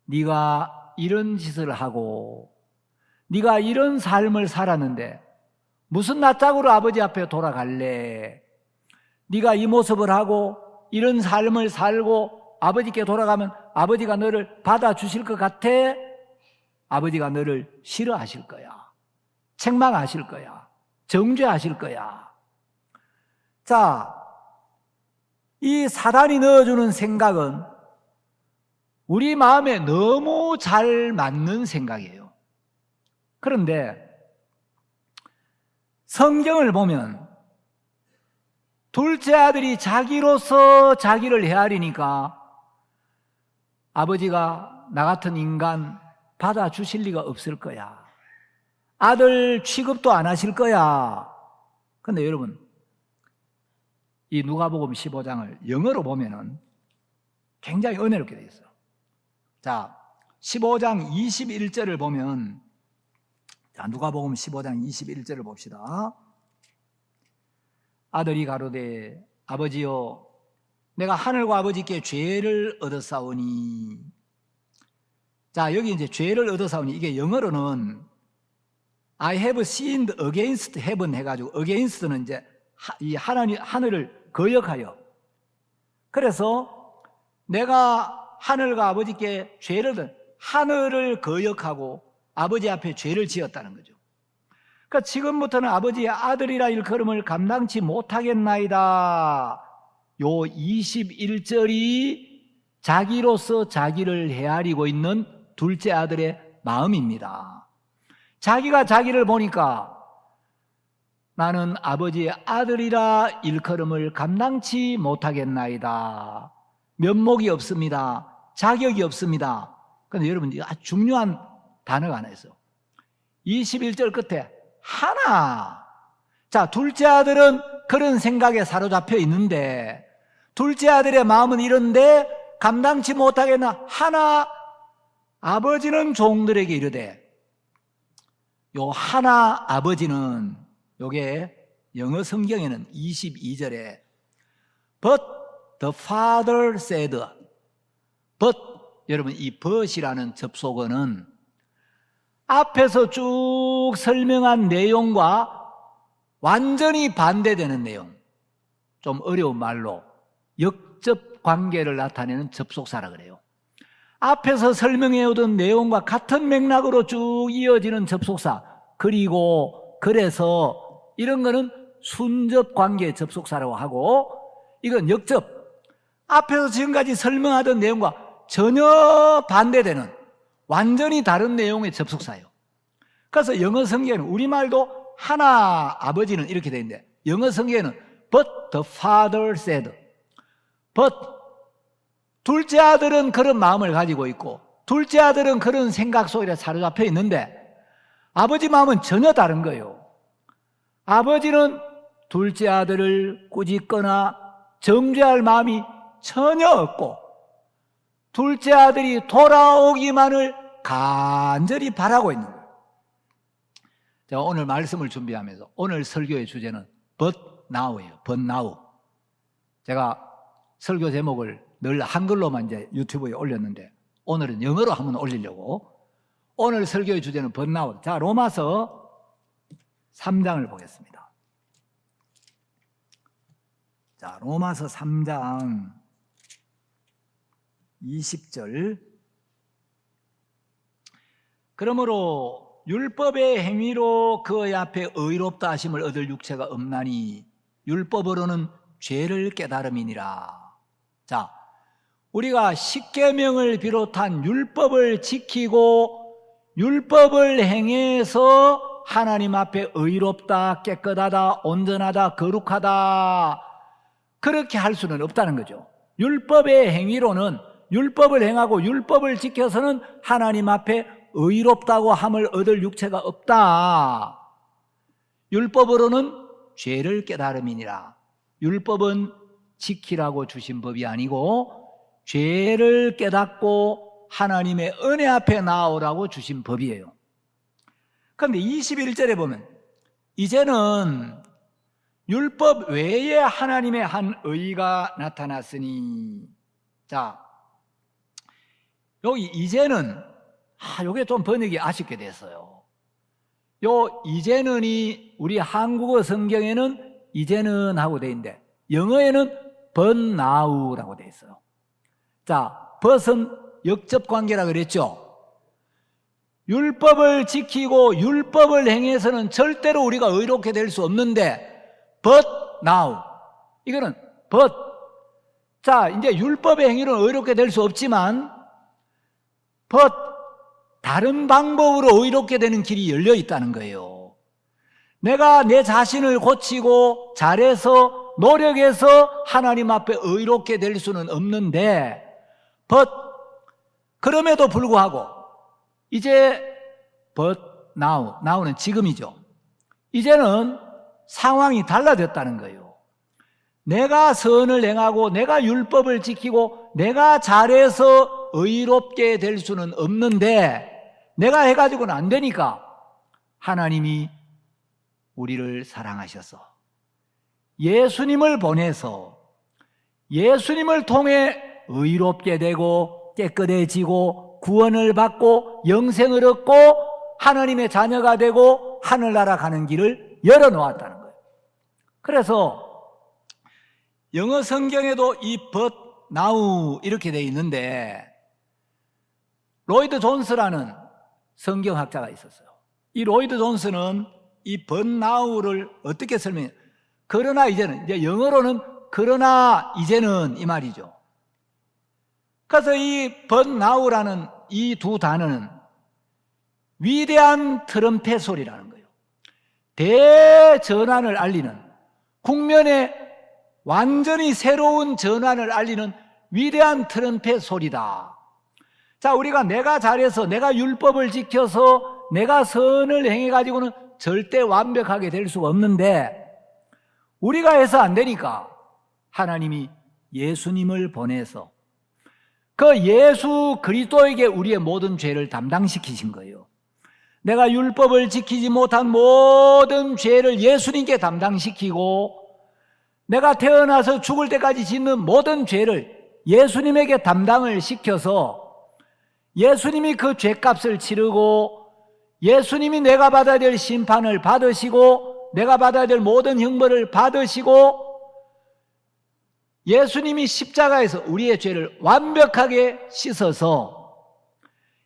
네가 이런 짓을 하고 네가 이런 삶을 살았는데 무슨 낯짝으로 아버지 앞에 돌아갈래? 네가 이 모습을 하고 이런 삶을 살고 아버지께 돌아가면 아버지가 너를 받아주실 것 같아? 아버지가 너를 싫어하실 거야. 책망하실 거야. 정죄하실 거야. 자, 이 사단이 넣어주는 생각은 우리 마음에 너무 잘 맞는 생각이에요. 그런데 성경을 보면 둘째 아들이 자기로서 자기를 헤아리니까 아버지가 나 같은 인간, 받아주실 리가 없을 거야. 아들 취급도 안 하실 거야. 근데 여러분, 이 누가복음 15장을 영어로 보면은 굉장히 은혜롭게 되어 있어요. 자, 15장 21절을 보면, 자, 누가복음 15장 21절을 봅시다. 아들이 가로되 아버지여 내가 하늘과 아버지께 죄를 얻었사오니. 자, 여기 이제 죄를 얻었사오니, 이게 영어로는 I have sinned against heaven 해가지고, against는 이제 이 하늘을 거역하여, 그래서 내가 하늘과 아버지께 죄를, 하늘을 거역하고 아버지 앞에 죄를 지었다는 거죠. 그러니까 지금부터는 아버지의 아들이라 일컬음을 감당치 못하겠나이다. 요 21절이 자기로서 자기를 헤아리고 있는 둘째 아들의 마음입니다. 자기가 자기를 보니까 나는 아버지의 아들이라 일컬음을 감당치 못하겠나이다. 면목이 없습니다. 자격이 없습니다. 그런데 여러분, 아주 중요한 단어가 하나 있어요. 21절 끝에 하나. 자, 둘째 아들은 그런 생각에 사로잡혀 있는데, 둘째 아들의 마음은 이런데 감당치 못하겠나. 하나. 아버지는 종들에게 이르되, 요 하나 아버지는, 요게 영어 성경에는 22절에 But the father said. But, 여러분, 이 but이라는 접속어는 앞에서 쭉 설명한 내용과 완전히 반대되는 내용, 좀 어려운 말로 역접 관계를 나타내는 접속사라 그래요. 앞에서 설명해오던 내용과 같은 맥락으로 쭉 이어지는 접속사, 그리고 그래서 이런 거는 순접 관계 접속사라고 하고, 이건 역접, 앞에서 지금까지 설명하던 내용과 전혀 반대되는 완전히 다른 내용의 접속사예요. 그래서 영어 성경에는, 우리말도 하나 아버지는 이렇게 되어 있는데, 영어 성경에는 But the father said. But 둘째 아들은 그런 마음을 가지고 있고, 둘째 아들은 그런 생각 속에 사로잡혀 있는데, 아버지 마음은 전혀 다른 거예요. 아버지는 둘째 아들을 꾸짖거나 정죄할 마음이 전혀 없고, 둘째 아들이 돌아오기만을 간절히 바라고 있는 거예요. 제가 오늘 말씀을 준비하면서 오늘 설교의 주제는 But Now예요. But Now. 제가 설교 제목을 늘 한글로만 이제 유튜브에 올렸는데, 오늘은 영어로 한번 올리려고. 오늘 설교의 주제는 But Now. 자, 로마서 3장을 보겠습니다. 자, 로마서 3장 20절. 그러므로 율법의 행위로 그의 앞에 의롭다 하심을 얻을 육체가 없나니 율법으로는 죄를 깨달음이니라. 자, 우리가 십계명을 비롯한 율법을 지키고 율법을 행해서 하나님 앞에 의롭다, 깨끗하다, 온전하다, 거룩하다, 그렇게 할 수는 없다는 거죠. 율법의 행위로는, 율법을 행하고 율법을 지켜서는 하나님 앞에 의롭다고 함을 얻을 육체가 없다. 율법으로는 죄를 깨달음이니라. 율법은 지키라고 주신 법이 아니고 죄를 깨닫고 하나님의 은혜 앞에 나오라고 주신 법이에요. 그런데 21절에 보면 이제는 율법 외에 하나님의 한 의가 나타났으니. 자, 여기 이제는, 요게 좀 번역이 아쉽게 됐어요. 요 이제는이 우리 한국어 성경에는 이제는 하고 돼 있는데 영어에는 but now라고 돼 있어요. 자, but은 역접 관계라 그랬죠. 율법을 지키고 율법을 행해서는 절대로 우리가 의롭게 될 수 없는데 but now, 이거는 but. 자, 이제 율법의 행위로는 의롭게 될 수 없지만 but 다른 방법으로 의롭게 되는 길이 열려 있다는 거예요. 내가 내 자신을 고치고 잘해서 노력해서 하나님 앞에 의롭게 될 수는 없는데 but 그럼에도 불구하고 이제 but now, now는 지금이죠. 이제는 상황이 달라졌다는 거예요. 내가 선을 행하고 내가 율법을 지키고 내가 잘해서 의롭게 될 수는 없는데 내가 해가지고는 안 되니까 하나님이 우리를 사랑하셔서 예수님을 보내서 예수님을 통해 의롭게 되고 깨끗해지고 구원을 받고 영생을 얻고 하나님의 자녀가 되고 하늘나라 가는 길을 열어놓았다는 거예요. 그래서 영어 성경에도 이 but now 이렇게 되어 있는데 로이드 존스라는 성경학자가 있었어요. 이 로이드 존스는 이 but now를 어떻게 설명해요? 그러나 이제는, 이제 영어로는 그러나 이제는 이 말이죠. 그래서 이 but now라는 이 두 단어는 위대한 트럼펫 소리라는 거예요. 대전환을 알리는, 국면에 완전히 새로운 전환을 알리는 위대한 트럼펫 소리다. 자, 우리가 내가 잘해서 내가 율법을 지켜서 내가 선을 행해가지고는 절대 완벽하게 될 수가 없는데 우리가 해서 안 되니까 하나님이 예수님을 보내서 그 예수 그리스도에게 우리의 모든 죄를 담당시키신 거예요. 내가 율법을 지키지 못한 모든 죄를 예수님께 담당시키고 내가 태어나서 죽을 때까지 짓는 모든 죄를 예수님에게 담당을 시켜서 예수님이 그 죄값을 치르고 예수님이 내가 받아야 될 심판을 받으시고 내가 받아야 될 모든 형벌을 받으시고 예수님이 십자가에서 우리의 죄를 완벽하게 씻어서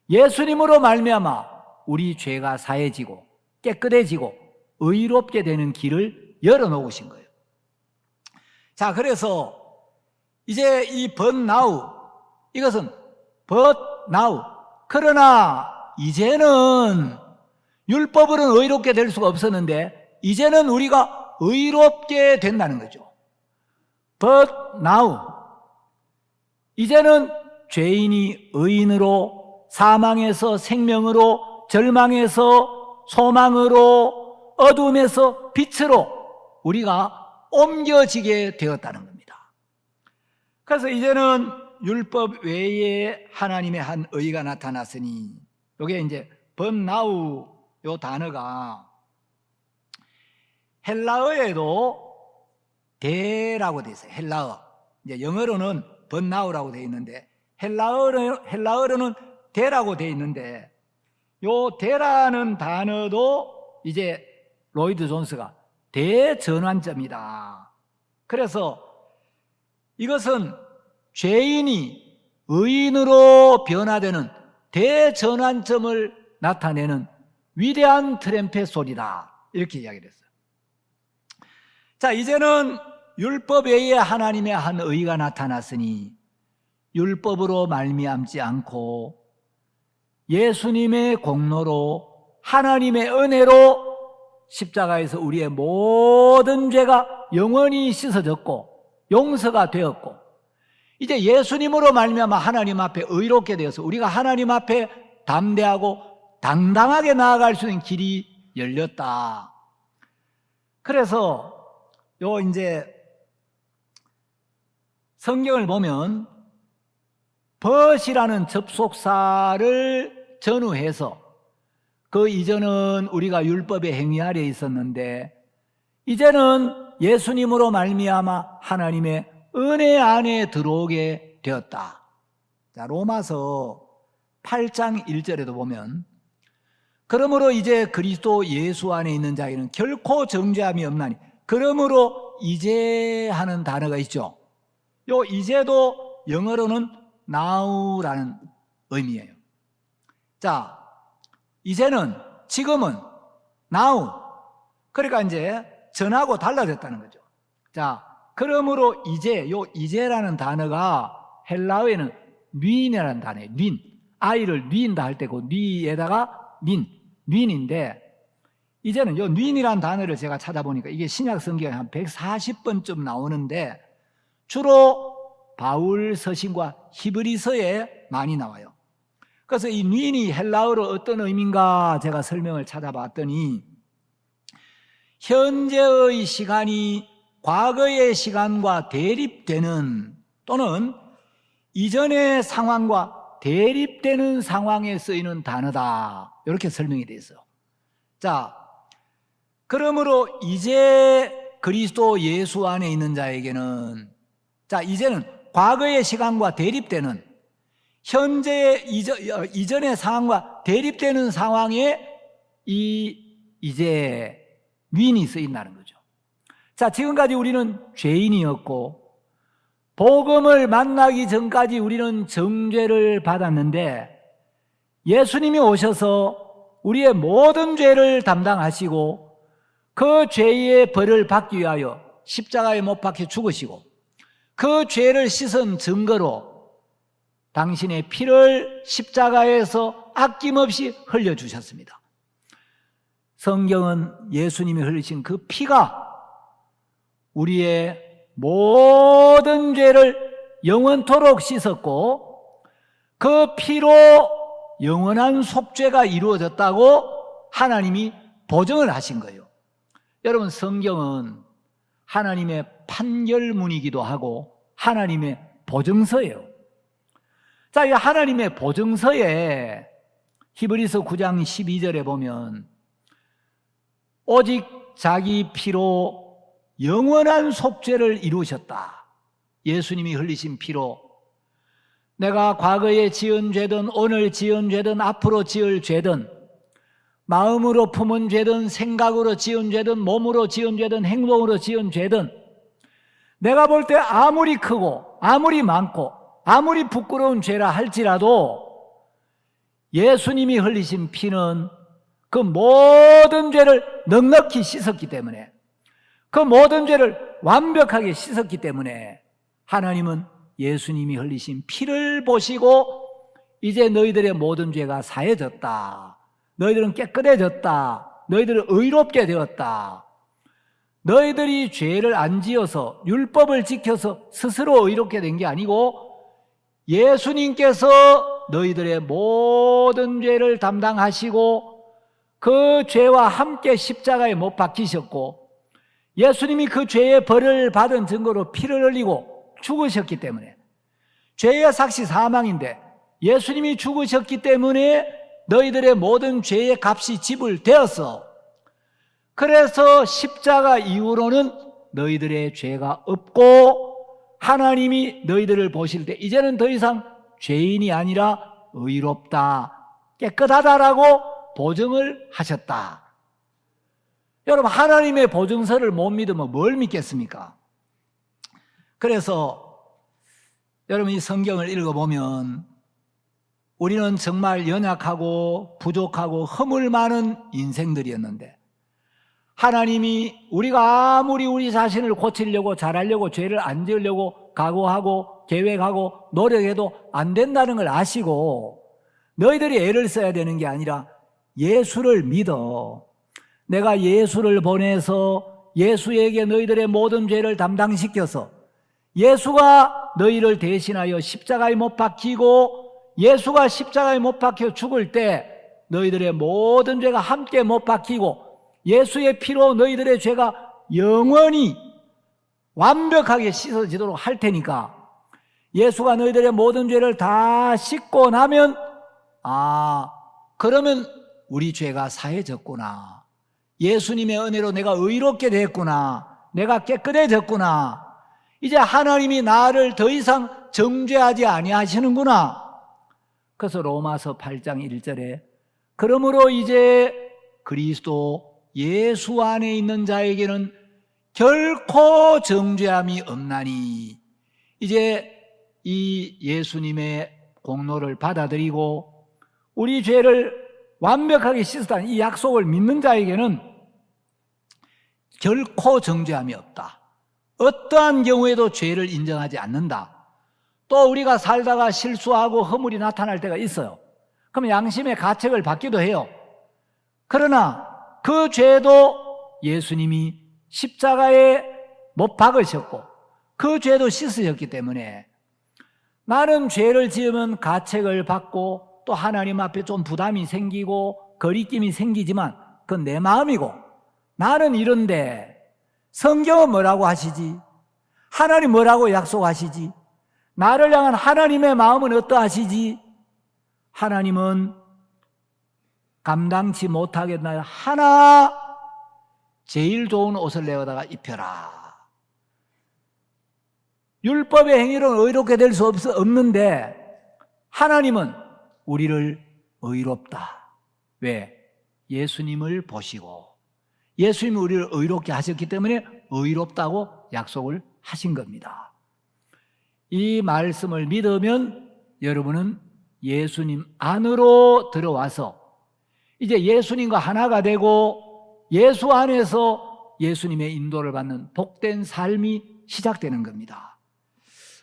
예수님으로 말미암아 우리 죄가 사해지고 깨끗해지고 의롭게 되는 길을 열어놓으신 거예요. 자, 그래서 이제 이 but now, 이것은 but now, 그러나 이제는 율법으로는 의롭게 될 수가 없었는데 이제는 우리가 의롭게 된다는 거죠. but now, 이제는 죄인이 의인으로, 사망에서 생명으로, 절망에서 소망으로, 어둠에서 빛으로 우리가 옮겨지게 되었다는 겁니다. 그래서 이제는 율법 외에 하나님의 한 의가 나타났으니, 이게 이제 but now 요 단어가 헬라어에도 대라고 되어 있어요. 헬라어. 이제 영어로는 but now라고 되어 있는데 헬라어로는 대라고 되어 있는데 요 대라는 단어도 이제 로이드 존스가 대전환점이다. 그래서 이것은 죄인이 의인으로 변화되는 대전환점을 나타내는 위대한 트럼펫 소리다. 이렇게 이야기를 했어요. 자, 이제는 율법 외에 하나님의 한 의가 나타났으니 율법으로 말미암지 않고 예수님의 공로로 하나님의 은혜로 십자가에서 우리의 모든 죄가 영원히 씻어졌고 용서가 되었고 이제 예수님으로 말미암아 하나님 앞에 의롭게 되어서 우리가 하나님 앞에 담대하고 당당하게 나아갈 수 있는 길이 열렸다. 그래서 요 이제 성경을 보면 벗이라는 접속사를 전후해서 그 이전은 우리가 율법의 행위 아래에 있었는데 이제는 예수님으로 말미암아 하나님의 은혜 안에 들어오게 되었다. 자, 로마서 8장 1절에도 보면 그러므로 이제 그리스도 예수 안에 있는 자에게는 결코 정죄함이 없나니 그러므로 이제 하는 단어가 있죠. 요 이제도 영어로는 now라는 의미예요. 자, 이제는 지금은 now 그러니까 이제 전하고 달라졌다는 거죠. 자, 그러므로 이제 요 이제라는 단어가 헬라어에는 뉘이라는 단어예요. 뉘 아이를 뉘인다 할 때고 뉘에다가 뉘인데 이제는 요 뉘이라는 단어를 제가 찾아보니까 이게 신약 성경에 한 140번쯤 나오는데 주로 바울 서신과 히브리서에 많이 나와요. 그래서 이 뉘인이 헬라어로 어떤 의미인가 제가 설명을 찾아봤더니 현재의 시간이 과거의 시간과 대립되는 또는 이전의 상황과 대립되는 상황에 쓰이는 단어다, 이렇게 설명이 되어 있어요. 자, 그러므로 이제 그리스도 예수 안에 있는 자에게는, 자, 이제는 과거의 시간과 대립되는 현재의 이전의 상황과 대립되는 상황에 이제 뉘인이 쓰인다는 거죠. 자, 지금까지 우리는 죄인이었고 복음을 만나기 전까지 우리는 정죄를 받았는데 예수님이 오셔서 우리의 모든 죄를 담당하시고 그 죄의 벌을 받기 위하여 십자가에 못 박혀 죽으시고 그 죄를 씻은 증거로 당신의 피를 십자가에서 아낌없이 흘려주셨습니다. 성경은 예수님이 흘리신 그 피가 우리의 모든 죄를 영원토록 씻었고 그 피로 영원한 속죄가 이루어졌다고 하나님이 보증을 하신 거예요. 여러분, 성경은 하나님의 판결문이기도 하고 하나님의 보증서예요. 자, 이 하나님의 보증서에 히브리서 9장 12절에 보면 오직 자기 피로 영원한 속죄를 이루셨다. 예수님이 흘리신 피로 내가 과거에 지은 죄든 오늘 지은 죄든 앞으로 지을 죄든 마음으로 품은 죄든 생각으로 지은 죄든 몸으로 지은 죄든 행동으로 지은 죄든 내가 볼 때 아무리 크고 아무리 많고 아무리 부끄러운 죄라 할지라도 예수님이 흘리신 피는 그 모든 죄를 넉넉히 씻었기 때문에 그 모든 죄를 완벽하게 씻었기 때문에 하나님은 예수님이 흘리신 피를 보시고 이제 너희들의 모든 죄가 사해졌다. 너희들은 깨끗해졌다. 너희들은 의롭게 되었다. 너희들이 죄를 안 지어서 율법을 지켜서 스스로 의롭게 된 게 아니고 예수님께서 너희들의 모든 죄를 담당하시고 그 죄와 함께 십자가에 못 박히셨고 예수님이 그 죄의 벌을 받은 증거로 피를 흘리고 죽으셨기 때문에 죄의 삭시 사망인데 예수님이 죽으셨기 때문에 너희들의 모든 죄의 값이 지불되었어. 그래서 십자가 이후로는 너희들의 죄가 없고 하나님이 너희들을 보실 때 이제는 더 이상 죄인이 아니라 의롭다, 깨끗하다라고 보증을 하셨다. 여러분, 하나님의 보증서를 못 믿으면 뭘 믿겠습니까? 그래서 여러분, 이 성경을 읽어보면 우리는 정말 연약하고 부족하고 허물 많은 인생들이었는데 하나님이 우리가 아무리 우리 자신을 고치려고 잘하려고 죄를 안 지으려고 각오하고 계획하고 노력해도 안 된다는 걸 아시고 너희들이 애를 써야 되는 게 아니라 예수를 믿어. 내가 예수를 보내서 예수에게 너희들의 모든 죄를 담당시켜서 예수가 너희를 대신하여 십자가에 못 박히고 예수가 십자가에 못 박혀 죽을 때 너희들의 모든 죄가 함께 못 박히고 예수의 피로 너희들의 죄가 영원히 완벽하게 씻어지도록 할 테니까 예수가 너희들의 모든 죄를 다 씻고 나면 그러면 우리 죄가 사해졌구나. 예수님의 은혜로 내가 의롭게 됐구나. 내가 깨끗해졌구나. 이제 하나님이 나를 더 이상 정죄하지 아니하시는구나. 그래서 로마서 8장 1절에 그러므로 이제 그리스도 예수 안에 있는 자에게는 결코 정죄함이 없나니 이제 이 예수님의 공로를 받아들이고 우리 죄를 완벽하게 씻었다는 이 약속을 믿는 자에게는 결코 정죄함이 없다. 어떠한 경우에도 죄를 인정하지 않는다. 또 우리가 살다가 실수하고 허물이 나타날 때가 있어요. 그럼 양심의 가책을 받기도 해요. 그러나 그 죄도 예수님이 십자가에 못 박으셨고 그 죄도 씻으셨기 때문에 나는 죄를 지으면 가책을 받고 또 하나님 앞에 좀 부담이 생기고 거리낌이 생기지만 그건 내 마음이고 나는 이런데 성경은 뭐라고 하시지? 하나님 뭐라고 약속하시지? 나를 향한 하나님의 마음은 어떠하시지? 하나님은 감당치 못하겠나요? 하나 제일 좋은 옷을 내어다가 입혀라. 율법의 행위로는 의롭게 될 수 없는데 하나님은 우리를 의롭다. 왜? 예수님을 보시고 예수님이 우리를 의롭게 하셨기 때문에 의롭다고 약속을 하신 겁니다. 이 말씀을 믿으면 여러분은 예수님 안으로 들어와서 이제 예수님과 하나가 되고 예수 안에서 예수님의 인도를 받는 복된 삶이 시작되는 겁니다.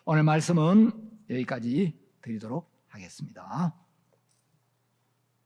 오늘 말씀은 여기까지 드리도록 하겠습니다.